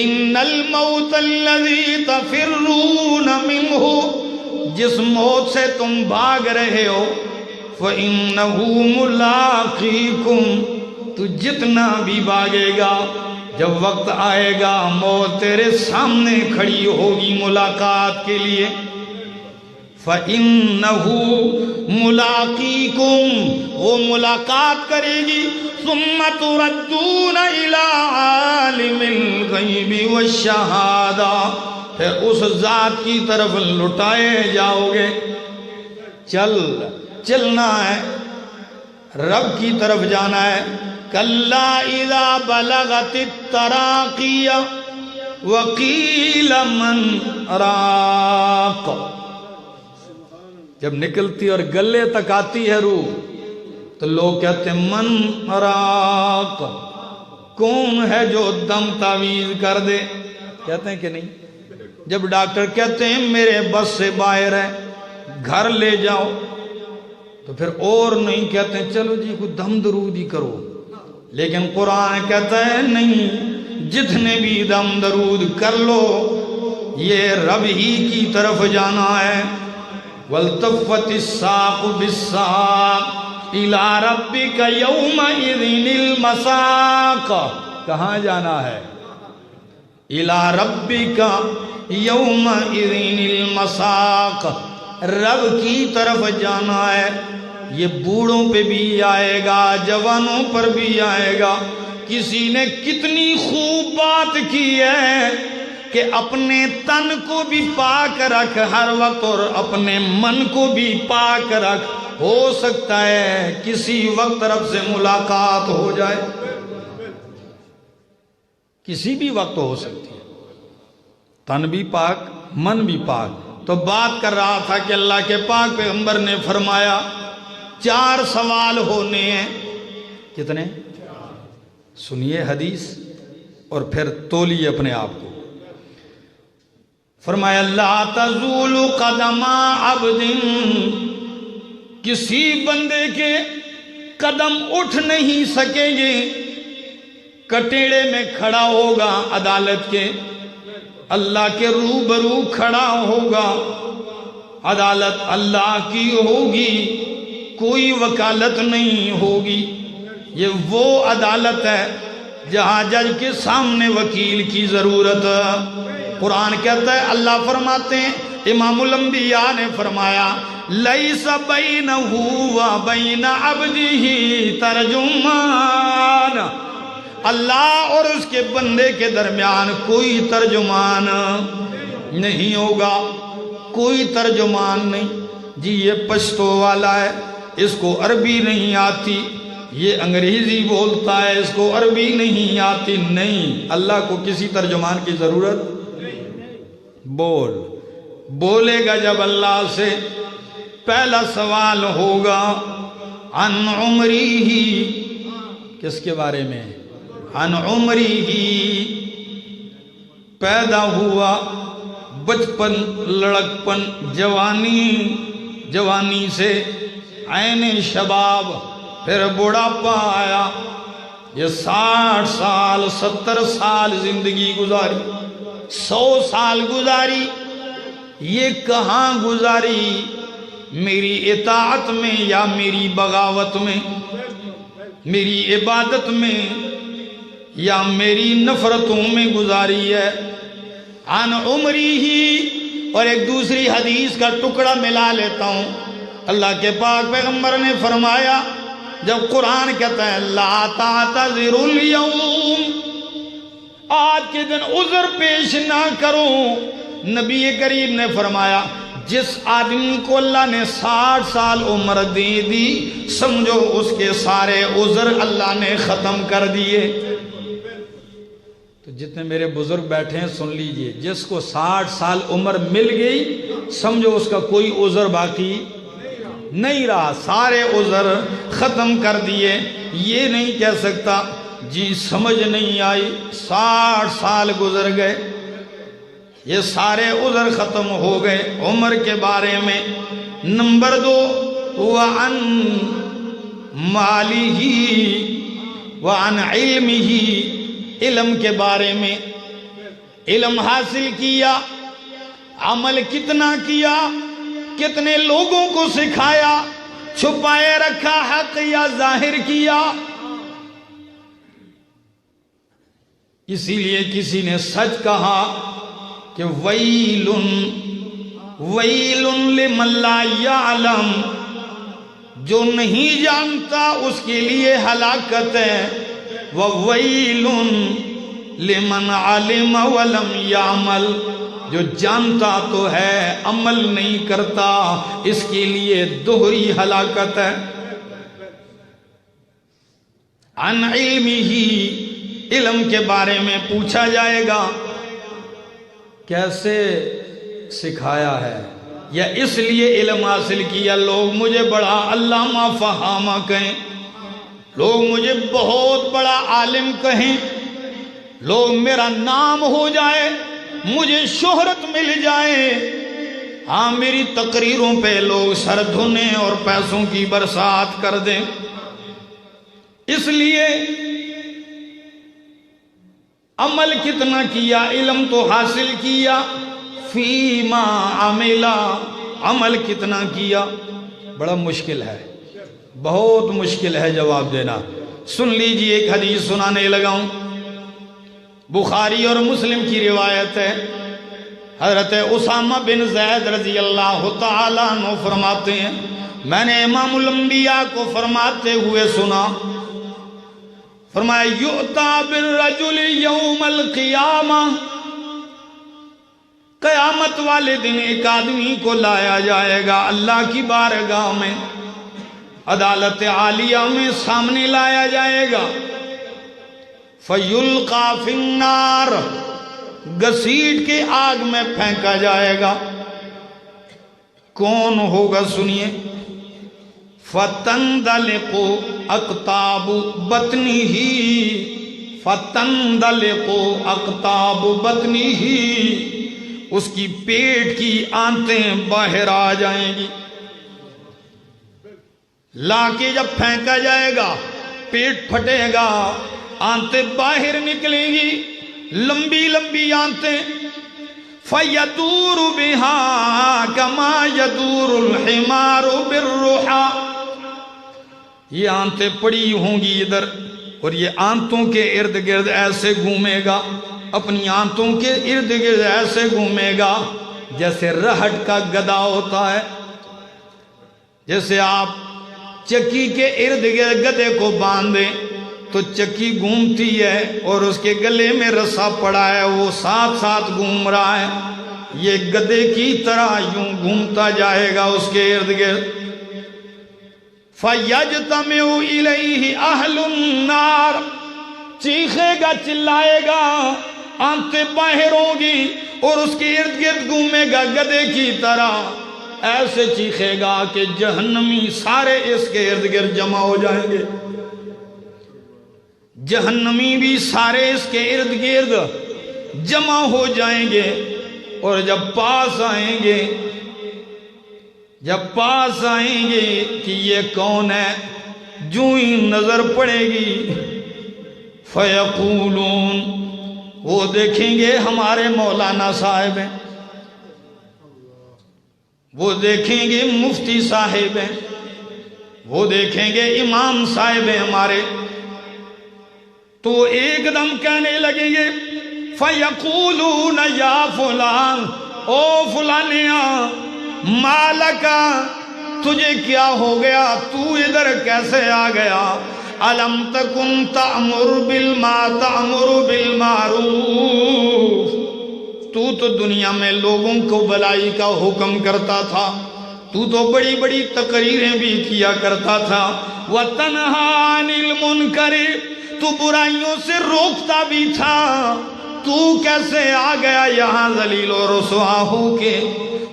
S1: ان الموت الذی تفرون منہ، جس موت سے تم بھاگ رہے ہو، فَإِنَّهُ مُلَاقِيكُمْ، تو جتنا بھی بھاگے گا جب وقت آئے گا موت تیرے سامنے کھڑی ہوگی ملاقات کے لیے، فَإِنَّهُ مُلَاقِيكُمْ، وہ ملاقات کرے گی، ثُمَّ تُرَدُّونَ إِلَىٰ عَالِمِ الْغَيْبِ وَالشَّهَادَةِ، پھر اس ذات کی طرف لٹائے جاؤ گے، چلنا ہے، رب کی طرف جانا ہے، کَلَّا إِذَا بَلَغَتِ التَّرَاقِيَ وَقِيلَ مَنْ رَاقَ، جب نکلتی اور گلے تک آتی ہے روح تو لوگ کہتے ہیں من راق، کون ہے جو دم تعویذ کر دے، کہتے ہیں کہ نہیں؟ جب ڈاکٹر کہتے ہیں میرے بس سے باہر ہے، گھر لے جاؤ، تو پھر اور نہیں کہتے ہیں چلو جی کوئی دم درود ہی کرو، لیکن قرآن کہتا ہے نہیں، جتنے بھی دم درود کر لو یہ رب ہی کی طرف جانا ہے، وَالْتَفَّتِ السَّاقُ بِالسَّاقِ إِلَىٰ رَبِّكَ يَوْمَئِذٍ الْمَسَاقُ، کہاں جانا ہے؟ إِلَىٰ رَبِّكَ يَوْمَئِذٍ الْمَسَاقُ، رب کی طرف جانا ہے، یہ بوڑھوں پہ بھی آئے گا، جوانوں پر بھی آئے گا، کسی نے کتنی خوب بات کی ہے کہ اپنے تن کو بھی پاک رکھ ہر وقت اور اپنے من کو بھی پاک رکھ، ہو سکتا ہے کسی وقت رب سے ملاقات ہو جائے، کسی بھی وقت ہو سکتی ہے، تن بھی پاک من بھی پاک۔ تو بات کر رہا تھا کہ اللہ کے پاک پیغمبر نے فرمایا 4 سوال ہونے ہیں، کتنے؟ سنیے حدیث اور پھر تولیے اپنے آپ کو۔ فرمایا لا تزول قدم عبد، کسی بندے کے قدم اٹھ نہیں سکیں گے، کٹیڑے میں کھڑا ہوگا عدالت کے، اللہ کے روبرو کھڑا ہوگا، عدالت اللہ کی ہوگی، کوئی وکالت نہیں ہوگی۔ یہ وہ عدالت ہے جہاں جج کے سامنے وکیل کی ضرورت۔ قرآن کہتا ہے، اللہ فرماتے ہیں، امام الانبیاء نے فرمایا، لیس بینہ و بین عبدہ ترجمان، اللہ اور اس کے بندے کے درمیان کوئی ترجمان نہیں ہوگا، کوئی ترجمان نہیں۔ جی یہ پشتو والا ہے، اس کو عربی نہیں آتی، یہ انگریزی بولتا ہے، اس کو عربی نہیں آتی، نہیں، اللہ کو کسی ترجمان کی ضرورت بولے گا جب اللہ سے۔ پہلا سوال ہوگا عن عمری، کس کے بارے میں؟ عن عمری، پیدا ہوا، بچپن، لڑکپن، جوانی سے عین شباب، پھر بڑھاپا آیا، یہ 60 سال 70 سال زندگی گزاری، 100 سال گزاری، یہ کہاں گزاری؟ میری اطاعت میں یا میری بغاوت میں، میری عبادت میں یا میری نفرتوں میں گزاری ہے؟ عن عمری ہی۔ اور ایک دوسری حدیث کا ٹکڑا ملا لیتا ہوں، اللہ کے پاک پیغمبر نے فرمایا، جب قرآن کہتا ہے لا تعتذروا اليوم، آج کے دن عذر پیش نہ کرو، نبی کریم نے فرمایا جس آدمی کو اللہ نے 60 سال عمر دے دی، سمجھو اس کے سارے عذر اللہ نے ختم کر دیے۔ تو جتنے میرے بزرگ بیٹھے ہیں سن لیجئے، جس کو 60 سال عمر مل گئی، سمجھو اس کا کوئی عذر باقی نہیں رہا، سارے عذر ختم کر دیے۔ یہ نہیں کہہ سکتا جی سمجھ نہیں آئی، 60 سال گزر گئے، یہ سارے عذر ختم ہو گئے عمر کے بارے میں۔ نمبر 2، وَعَن مَالِهِ وَعَن عِلْمِهِ، علم کے بارے میں، علم حاصل کیا، عمل کتنا کیا، کتنے لوگوں کو سکھایا، چھپائے رکھا حق یا ظاہر کیا۔ اسی لیے کسی نے سچ کہا کہ ویل لمن لا یعلم، جو نہیں جانتا اس کے لیے ہلاکت ہے، وویل لمن علم ولم یعمل، جو جانتا تو ہے عمل نہیں کرتا، اس کے لیے دوہری ہلاکت ہے۔ عن علمہ، علم کے بارے میں پوچھا جائے گا، کیسے سکھایا ہے، یا اس لیے علم حاصل کیا لوگ مجھے بڑا علامہ فہامہ کہیں، لوگ مجھے بہت بڑا عالم کہیں، لوگ میرا نام ہو جائے، مجھے شہرت مل جائے، ہاں میری تقریروں پہ لوگ سر دھونے اور پیسوں کی برسات کر دیں۔ اس لیے عمل کتنا کیا، علم تو حاصل کیا، فیما عملا، عمل کتنا کیا، بڑا مشکل ہے، بہت مشکل ہے جواب دینا۔ سن لیجئے، ایک حدیث سنانے لگا ہوں، بخاری اور مسلم کی روایت ہے، حضرت اسامہ بن زید رضی اللہ تعالیٰ عنہ فرماتے ہیں، میں نے امام الانبیاء کو فرماتے ہوئے سنا، فرمایا یؤتا بالرجل یوم القیامہ، قیامت والے دن ایک آدمی کو لایا جائے گا اللہ کی بارگاہ میں، عدالت عالیہ میں سامنے لایا جائے گا، فیلقا فی النار، گھسیٹ کے آگ میں پھینکا جائے گا۔ کون ہوگا سنیے، فتندلق اقطاب بطنہ، فتندلق اقطاب بطنہ، اس کی پیٹ کی آنتیں باہر آ جائیں گی، لا کے جب پھینکا جائے گا پیٹ پھٹے گا، آنتیں باہر نکلیں گی، لمبی لمبی آنتیں، فَيَدُورُ بِهَا كَمَا يَدُورُ الْحِمَارُ بِالرُّحَى، یہ آنتیں پڑی ہوں گی ادھر اور یہ آنتوں کے ارد گرد ایسے گھومے گا، اپنی آنتوں کے ارد گرد ایسے گھومے گا جیسے رہٹ کا گدا ہوتا ہے۔ جیسے آپ چکی کے ارد گرد گدے کو باندھیں تو چکی گھومتی ہے اور اس کے گلے میں رسا پڑا ہے، وہ ساتھ ساتھ گھوم رہا ہے، یہ گدے کی طرح یوں گھومتا جائے گا اس کے ارد گرد۔ فَيَجْتَمِعُ إِلَيْهِ أَهْلُ النَّارِ، چیخے گا، چلائے گا، آنتیں باہر ہوں گی اور اس کے ارد گرد گھومے گا گدے کی طرح، ایسے چیخے گا کہ جہنمی سارے اس کے ارد گرد جمع ہو جائیں گے، جہنمی بھی سارے اس کے ارد گرد جمع ہو جائیں گے۔ اور جب پاس آئیں گے کہ یہ کون ہے، جو ہی نظر پڑے گی فَيَقُولُونَ، وہ دیکھیں گے ہمارے مولانا صاحب ہیں، وہ دیکھیں گے مفتی صاحب ہیں، وہ دیکھیں گے امام صاحب ہیں ہمارے، تو ایک دم کہنے لگیں گے فَيَقُولُونَ يَا فُلان، او فلانیاں، مالکا، تجھے کیا ہو گیا، تو ادھر کیسے آ گیا، أَلَمْ تَكُنْ تَأْمُرُ بِالْمَعْرُوفِ، تو دنیا میں لوگوں کو بھلائی کا حکم کرتا تھا، تو بڑی بڑی تقریریں بھی کیا کرتا تھا، وَتَنْهَى عَنِ الْمُنْكَرِ، تو برائیوں سے روکتا بھی تھا، تو کیسے آ گیا یہاں ذلیل و رسوا ہو کے؟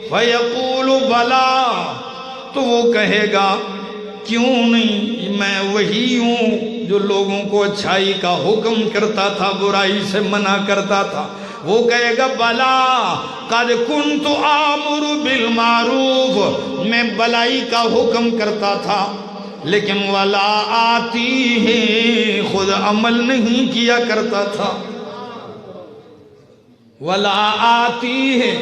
S1: فَيَقُولُ بَلَا، تو وہ کہے گا کیوں نہیں، میں وہی ہوں جو لوگوں کو اچھائی کا حکم کرتا تھا، برائی سے منع کرتا تھا۔ وہ کہے گا بلا قد كنت آمر بالمعروف، میں بلائی کا حکم کرتا تھا لیکن ولا آتی ہے، خود عمل نہیں کیا کرتا تھا، ولا آتی ہے،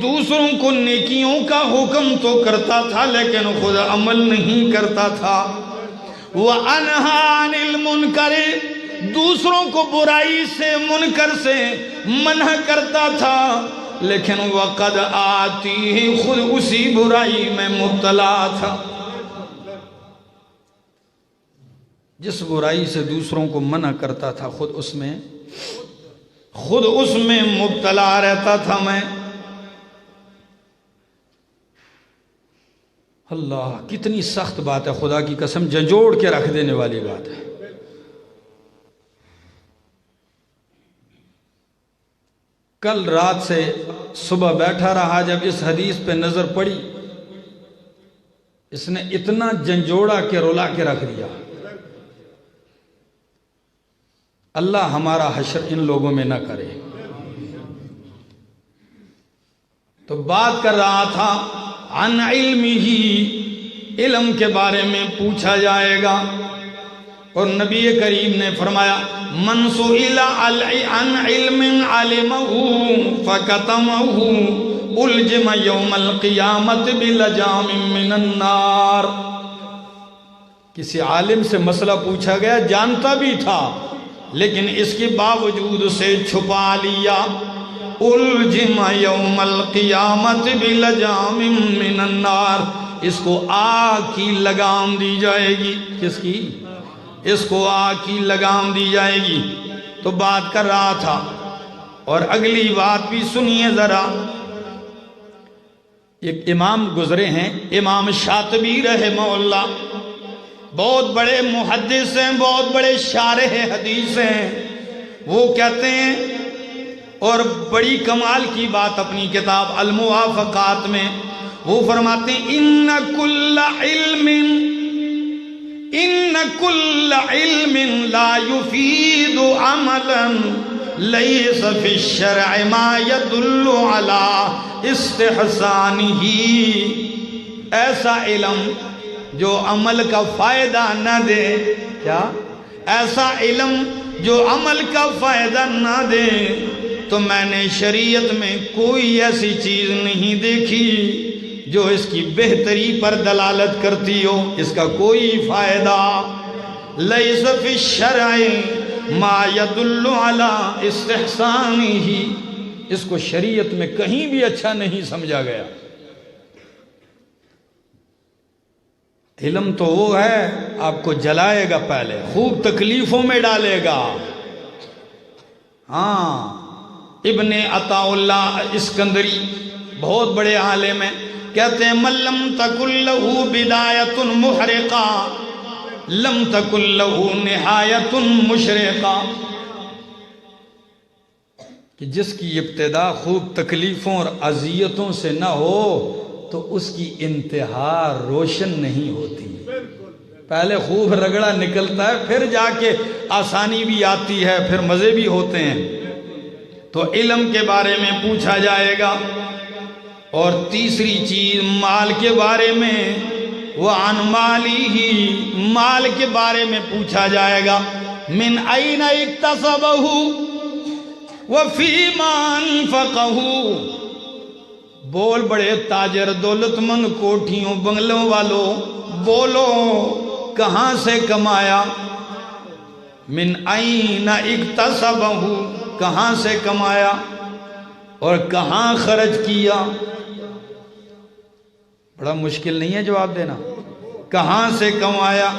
S1: دوسروں کو نیکیوں کا حکم تو کرتا تھا لیکن خود عمل نہیں کرتا تھا۔ وَأَنْهَى عَنِ الْمُنْكَرِ، دوسروں کو برائی سے، منکر سے منع کرتا تھا لیکن وَقَدْ آتِيهِ، خود اسی برائی میں مبتلا تھا۔ جس برائی سے دوسروں کو منع کرتا تھا خود اس میں مبتلا رہتا تھا میں۔ اللہ، کتنی سخت بات ہے، خدا کی قسم جھنجھوڑ کے رکھ دینے والی بات ہے۔ کل رات سے صبح بیٹھا رہا، جب اس حدیث پہ نظر پڑی، اس نے اتنا جھنجھوڑا کہ رلا کے رکھ دیا۔ اللہ ہمارا حشر ان لوگوں میں نہ کرے۔ تو بات کر رہا تھا عن علمہ، علم کے بارے میں پوچھا جائے گا، اور نبی کریم نے فرمایا من سئل عن علم علمہ فکتمہ الجم یوم القیامت بلجام من النار۔ کسی عالم سے مسئلہ پوچھا گیا، جانتا بھی تھا لیکن اس کے باوجود سے چھپا لیا، الجم یوم القیامت بلجام من النار، اس کو آگ کی لگام دی جائے گی۔ کس کی؟ اس کو آگ کی لگام دی جائے گی۔ تو بات کر رہا تھا، اور اگلی بات بھی سنیے ذرا۔ ایک امام گزرے ہیں، امام شاطبی رحمہ اللہ، بہت بڑے محدث ہیں، بہت بڑے شارح حدیث ہیں۔ وہ کہتے ہیں، اور بڑی کمال کی بات اپنی کتاب الموافقات میں وہ فرماتے ہیں ان کل علم لا يفید عملا لیس فی الشرع ما يدل على استحسانہ، ایسا علم جو عمل کا فائدہ نہ دے، کیا؟ ایسا علم جو عمل کا فائدہ نہ دے، تو میں نے شریعت میں کوئی ایسی چیز نہیں دیکھی جو اس کی بہتری پر دلالت کرتی ہو، اس کا کوئی فائدہ۔ لیس فی الشرع ما يدل علی استحسانہ، اس کو شریعت میں کہیں بھی اچھا نہیں سمجھا گیا۔ علم تو وہ ہے آپ کو جلائے گا، پہلے خوب تکلیفوں میں ڈالے گا۔ ہاں، ابن عطاء اللہ اسکندری بہت بڑے عالم ہیں، کہتے ہیں من لم تکن لہ بدایۃ محرقہ لم تکن لہ نہایۃ مشرقہ، کہ جس کی ابتدا خوب تکلیفوں اور اذیتوں سے نہ ہو تو اس کی انتہا روشن نہیں ہوتی۔ پہلے خوب رگڑا نکلتا ہے، پھر جا کے آسانی بھی آتی ہے، پھر مزے بھی ہوتے ہیں۔ تو علم کے بارے میں پوچھا جائے گا، اور تیسری چیز مال کے بارے میں، وَعَنْ مَالِهِ، مال کے بارے میں پوچھا جائے گا، مِنْ أَيْنَ اكْتَسَبَهُ وَفِي مَا أَنْفَقَهُ۔ بول بڑے تاجر، دولت مند، کوٹھیوں بنگلوں والوں، بولو کہاں سے کمایا؟ من این اکتسبہ، کہاں سے کمایا اور کہاں خرچ کیا؟ بڑا مشکل نہیں ہے جواب دینا۔ کہاں سے کمایا؟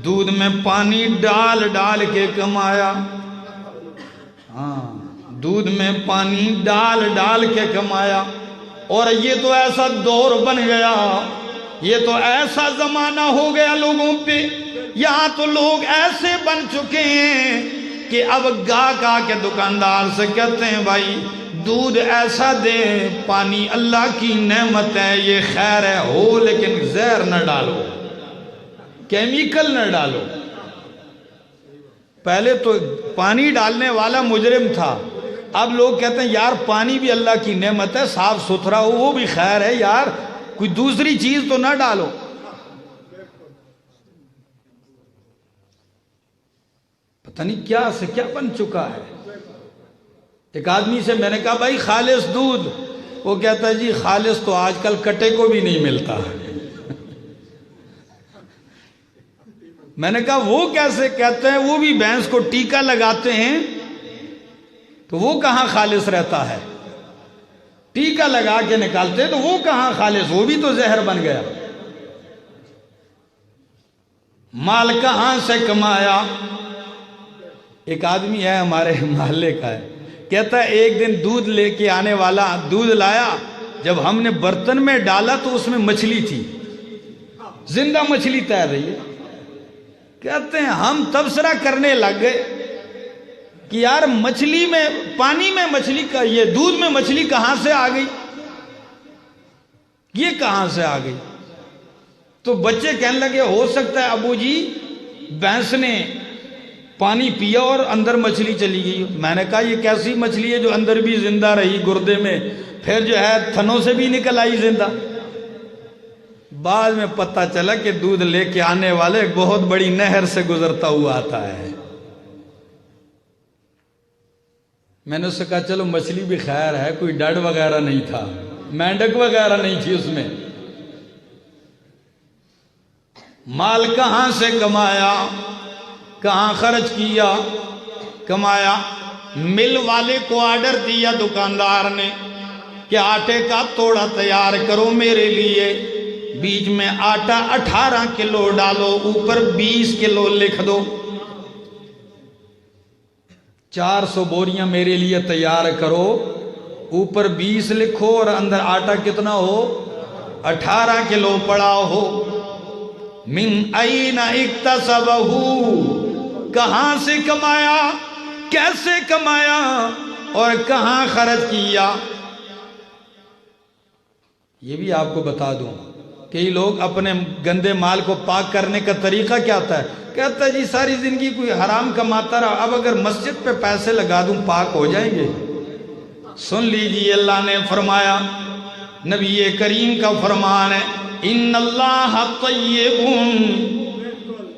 S1: دودھ میں پانی ڈال ڈال کے کمایا۔ ہاں، دودھ میں پانی ڈال ڈال کے کمایا۔ اور یہ تو ایسا دور بن گیا، یہ تو ایسا زمانہ ہو گیا لوگوں پہ، یہاں تو لوگ ایسے بن چکے ہیں کہ اب گاہک آ کے دکاندار سے کہتے ہیں بھائی دودھ ایسا دے، پانی اللہ کی نعمت ہے، یہ خیر ہے ہو، لیکن زہر نہ ڈالو، کیمیکل نہ ڈالو۔ پہلے تو پانی ڈالنے والا مجرم تھا، اب لوگ کہتے ہیں یار پانی بھی اللہ کی نعمت ہے، صاف ستھرا ہو وہ بھی خیر ہے، یار کوئی دوسری چیز تو نہ ڈالو۔ پتہ نہیں کیا سے کیا بن چکا ہے۔ ایک آدمی سے میں نے کہا بھائی خالص دودھ، وہ کہتا ہے جی خالص تو آج کل کٹے کو بھی نہیں ملتا۔ میں نے کہا وہ کیسے کہتے ہیں؟ وہ بھی بھینس کو ٹیکا لگاتے ہیں تو وہ کہاں خالص رہتا ہے؟ ٹیکا لگا کے نکالتے تو وہ کہاں خالص، وہ بھی تو زہر بن گیا۔ مال کہاں سے کمایا؟ ایک آدمی ہے ہمارے محلے کا ہے، کہتا ہے ایک دن دودھ لے کے آنے والا دودھ لایا، جب ہم نے برتن میں ڈالا تو اس میں مچھلی تھی، زندہ مچھلی تیر رہی ہے۔ کہتے ہیں ہم تبصرہ کرنے لگ گئے کہ یار مچھلی میں، پانی میں مچھلی کا، یہ دودھ میں مچھلی کہاں سے آ گئی، یہ کہاں سے آ گئی؟ تو بچے کہنے لگے ہو سکتا ہے ابو جی بھینس نے پانی پیا اور اندر مچھلی چلی گئی۔ میں نے کہا یہ کیسی مچھلی ہے جو اندر بھی زندہ رہی گردے میں، پھر جو ہے تھنوں سے بھی نکل آئی زندہ؟ بعد میں پتہ چلا کہ دودھ لے کے آنے والے ایک بہت بڑی نہر سے گزرتا ہوا آتا ہے۔ میں نے اس سے کہا چلو مچھلی بھی خیر ہے، کوئی ڈڈ وغیرہ نہیں تھا، مینڈک وغیرہ نہیں تھی اس میں۔ مال کہاں سے کمایا، کہاں خرچ کیا؟ کمایا، مل والے کو آرڈر دیا دکاندار نے کہ آٹے کا توڑا تیار کرو میرے لیے، بیچ میں آٹا 18 کلو ڈالو، اوپر 20 کلو لکھ دو، 400 بوریاں میرے لیے تیار کرو، اوپر 20 لکھو اور اندر آٹا کتنا ہو؟ 18 کلو پڑا ہو۔ من این اکتسبہ، کہاں سے کمایا، کیسے کمایا اور کہاں خرچ کیا؟ یہ بھی آپ کو بتا دوں، کئی لوگ اپنے گندے مال کو پاک کرنے کا طریقہ کیا ہوتا ہے؟ کہتا ہے جی ساری زندگی کوئی حرام کماتا رہا، اب اگر مسجد پہ پیسے لگا دوں پاک ہو جائیں گے۔ سن لیجیے، اللہ نے فرمایا، نبی کریم کا فرمان ہے، ان اللہ طیب،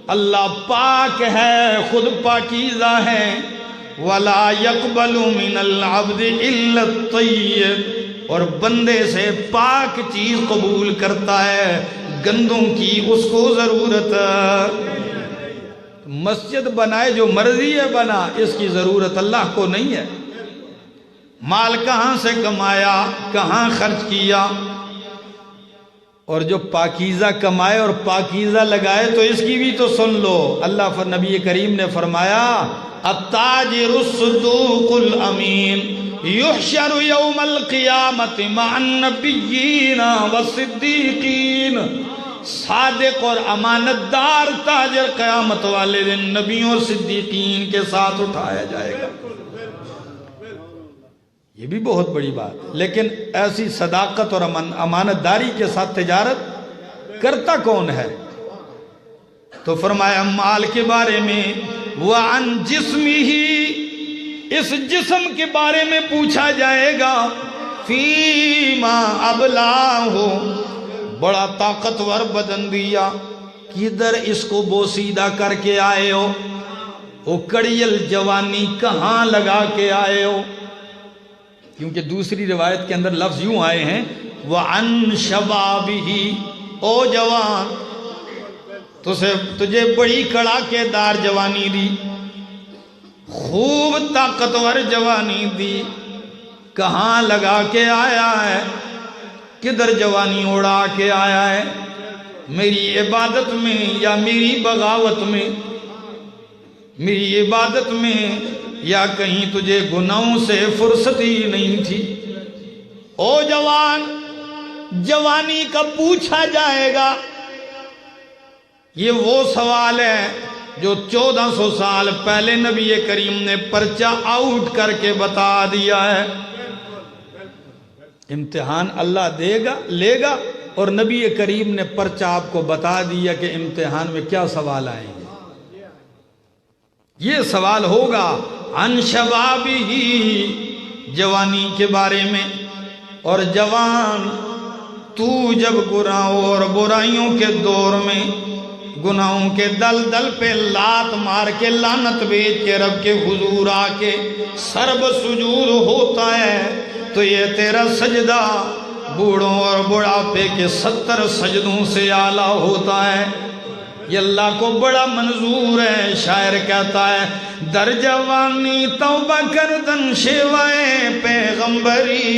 S1: اللہ پاک ہے، خود پاکیزہ ہے، ولا يقبل من العبد الا الطيب، اور بندے سے پاک چیز قبول کرتا ہے، گندوں کی اس کو ضرورت ہے۔ مسجد بنائے جو مرضی ہے بنا، اس کی ضرورت اللہ کو نہیں ہے۔ مال کہاں سے کمایا، کہاں خرچ کیا، اور جو پاکیزہ کمائے اور پاکیزہ لگائے تو اس کی بھی تو سن لو۔ اللہ نبی کریم نے فرمایا التاجر الصدوق الامین یحشر یوم القیامت مع النبیین والصدیقین، صادق اور امانت دار تاجر قیامت والے دن نبیوں اور صدیقین کے ساتھ اٹھایا جائے گا۔ یہ بھی بہت بڑی بات ہے، لیکن ایسی صداقت اور امانت داری کے ساتھ تجارت کرتا کون ہے؟ تو فرمایا مال کے بارے میں، وَعَنْ جِسْمِهِ، اس جسم کے بارے میں پوچھا جائے گا، فِيمَا أَبْلَاهُ، بڑا طاقتور بدن دیا، کدھر اس کو بوسیدہ کر کے آئے ہو، وہ کڑیل جوانی کہاں لگا کے آئے ہو؟ کیونکہ دوسری روایت کے اندر لفظ یوں آئے ہیں وَعَنْ شَبَابِهِ، او جوان تجھے بڑی کڑاکے دار جوانی دی، خوب طاقتور جوانی دی، کہاں لگا کے آیا ہے، کدھر جوانی اڑا کے آیا ہے؟ میری عبادت میں یا میری بغاوت میں؟ میری عبادت میں یا کہیں تجھے گناہوں سے فرصت ہی نہیں تھی؟ او جوان، جوانی کا پوچھا جائے گا۔ یہ وہ سوال ہے جو 1400 سال پہلے نبی کریم نے پرچہ آؤٹ کر کے بتا دیا ہے۔ امتحان اللہ دے گا، لے گا، اور نبی کریم نے پرچہ آپ کو بتا دیا کہ امتحان میں کیا سوال آئیں گے۔ یہ سوال ہوگا عن شبابہ، جوانی کے بارے میں۔ اور جوان تو جب گناہوں اور برائیوں کے دور میں گناہوں کے دل پہ لات مار کے لعنت بیچ کے رب کے حضور آ کے سرب سجود ہوتا ہے تو یہ تیرا سجدہ بوڑھوں اور بڑھاپے کے 70 سجدوں سے اعلیٰ ہوتا ہے۔ یہ اللہ کو بڑا منظور ہے۔ شاعر کہتا ہے در جوانی توبہ کردن شیوائے پیغمبری،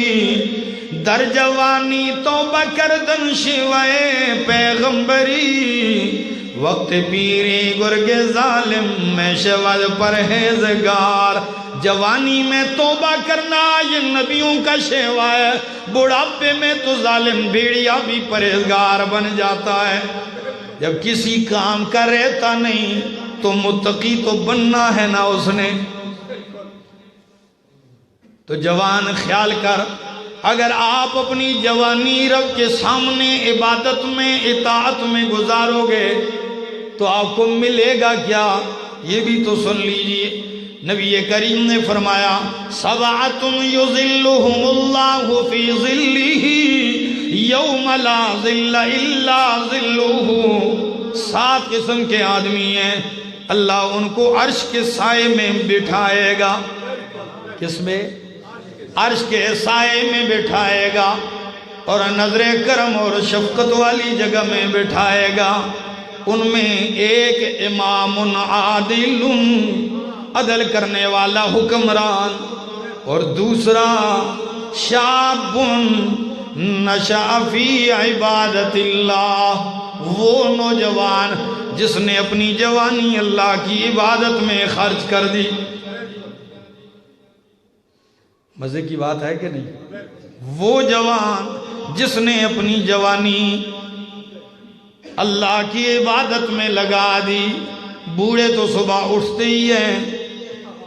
S1: در جوانی توبہ کردن شیوائے پیغمبری، وقت پیری گرگ ظالم میں شود پرہیزگار۔ جوانی میں توبہ کرنا یہ نبیوں کا شیوا ہے، بڑھاپے میں تو ظالم بھیڑیا بھی پرہیزگار بن جاتا ہے۔ جب کسی کام کا رہتا نہیں تو متقی تو بننا ہے نا اس نے۔ تو جوان خیال کر، اگر آپ اپنی جوانی رب کے سامنے عبادت میں اطاعت میں گزارو گے تو آپ کو ملے گا کیا؟ یہ بھی تو سن لیجئے۔ نبی کریم نے فرمایا سبعۃ یظلھم اللہ فی ظلہ یوم لا ظل الا ظلہ، 7 قسم کے آدمی ہیں، اللہ ان کو عرش کے سائے میں بٹھائے گا۔ کس میں؟ عرش کے سائے میں بٹھائے گا، اور نظر کرم اور شفقت والی جگہ میں بٹھائے گا۔ ان میں ایک امام عادل، عدل کرنے والا حکمران، اور دوسرا شاب نشأ فی عبادت اللہ، وہ نوجوان جس نے اپنی جوانی اللہ کی عبادت میں خرچ کر دی۔ مزے کی بات ہے کہ نہیں؟ وہ جوان جس نے اپنی جوانی اللہ کی عبادت میں لگا دی۔ بوڑھے تو صبح اٹھتے ہی ہیں،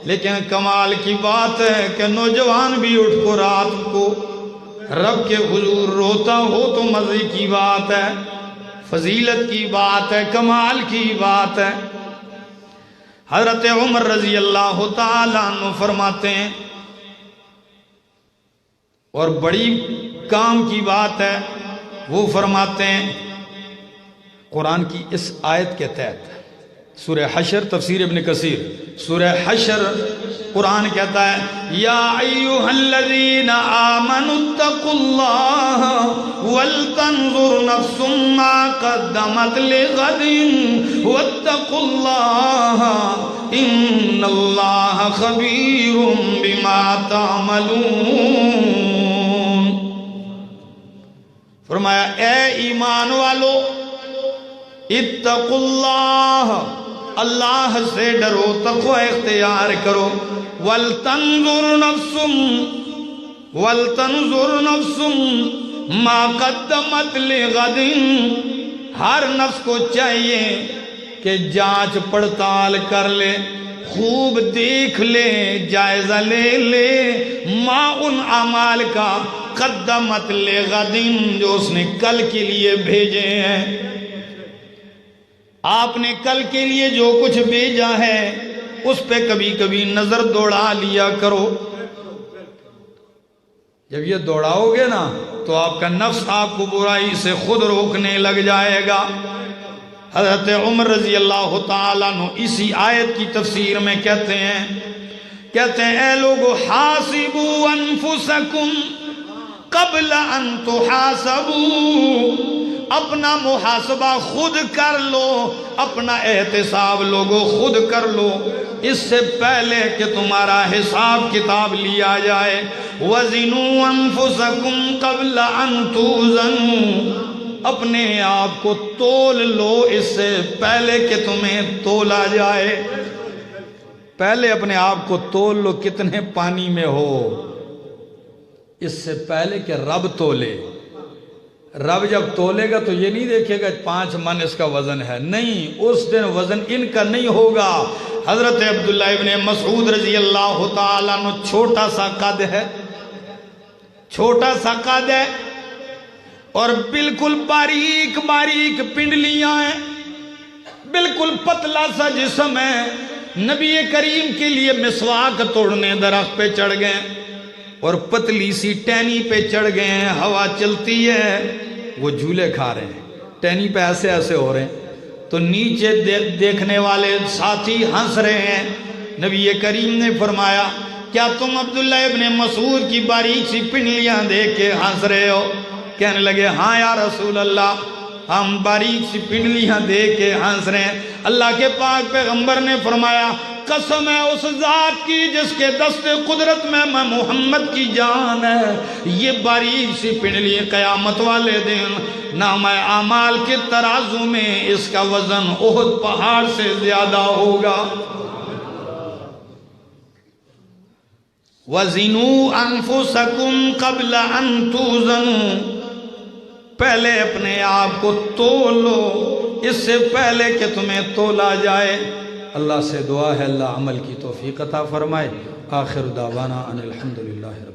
S1: لیکن کمال کی بات ہے کہ نوجوان بھی اٹھ کو رات کو رب کے حضور روتا ہو تو مزے کی بات ہے، فضیلت کی بات ہے، کمال کی بات ہے۔ حضرت عمر رضی اللہ تعالیٰ عنہ فرماتے ہیں، اور بڑی کام کی بات ہے، وہ فرماتے ہیں قرآن کی اس آیت کے تحت، سورہ حشر، تفسیر ابن کثیر، سورہ حشر قرآن کہتا ہے یا ایھا الذین آمنوا اتقوا اللہ ولتنظر نفس ما قدمت لغد واتقوا اللہ ان اللہ خبیر بما تعملون۔ فرمایا اے ایمان والو اتقوا اللہ، اللہ سے ڈرو، تقوی اختیار کرو۔ وَلْتَنْظُرْ نَفْسٌ مَا قَدَّمَتْ لِغَدٍ، ہر نفس کو چاہیے کہ جانچ پڑتال کر لے، خوب دیکھ لے، جائزہ لے لے ما ان اعمال کا قدمت لغد جو اس نے کل کے لیے بھیجے ہیں۔ آپ نے کل کے لیے جو کچھ بھیجا ہے اس پہ کبھی کبھی نظر دوڑا لیا کرو۔ جب یہ دوڑاؤ گے نا تو آپ کا نفس آپ کو برائی سے خود روکنے لگ جائے گا۔ حضرت عمر رضی اللہ تعالیٰ عنہ اسی آیت کی تفسیر میں کہتے ہیں اے لوگو حاسبوا انفسکم قبل ان تحاسبوا، اپنا محاسبہ خود کر لو، اپنا احتساب لوگو خود کر لو اس سے پہلے کہ تمہارا حساب کتاب لیا جائے۔ وزنوا انفسکم قبل ان توزنوا، اپنے آپ کو تول لو اس سے پہلے کہ تمہیں تولا جائے۔ پہلے اپنے آپ کو تول لو کتنے پانی میں ہو، اس سے پہلے کہ رب تولے۔ رب جب تولے گا تو یہ نہیں دیکھے گا 5 من اس کا وزن ہے، نہیں، اس دن وزن ان کا نہیں ہوگا۔ حضرت عبداللہ ابن مسعود رضی اللہ تعالیٰ عنہ چھوٹا سا قد ہے اور بالکل باریک باریک پنڈلیاں ہیں، بالکل پتلا سا جسم ہے۔ نبی کریم کے لیے مسواک توڑنے درخت پہ چڑھ گئے اور پتلی سی ٹہنی پہ چڑھ گئے ہیں، ہوا چلتی ہے، وہ جھولے کھا رہے ہیں، ٹہنی پہ ایسے ایسے ہو رہے ہیں، تو نیچے دیکھنے والے ساتھی ہنس رہے ہیں۔ نبی کریم نے فرمایا کیا تم عبداللہ ابن مسعود کی باریک سی پنڈلیاں دیکھ کے ہنس رہے ہو؟ کہنے لگے ہاں یا رسول اللہ، ہم باریک سی پنڈلیاں دیکھ کے ہنس رہے ہیں۔ اللہ کے پاک پیغمبر نے فرمایا قسم ہے اس ذات کی جس کے دست قدرت میں محمد کی جان ہے، یہ باریک سی پنڈلی قیامت والے دن نامہ اعمال کے ترازو میں اس کا وزن احد پہاڑ سے زیادہ ہوگا۔ وَزِنُوا أَنفُسَكُمْ قَبْلَ أَن تُوزَنُوا، پہلے اپنے آپ کو تولو اس سے پہلے کہ تمہیں تولا جائے۔ اللہ سے دعا ہے اللہ عمل کی توفیق عطا فرمائے۔ آخر دعوانا ان الحمدللہ رب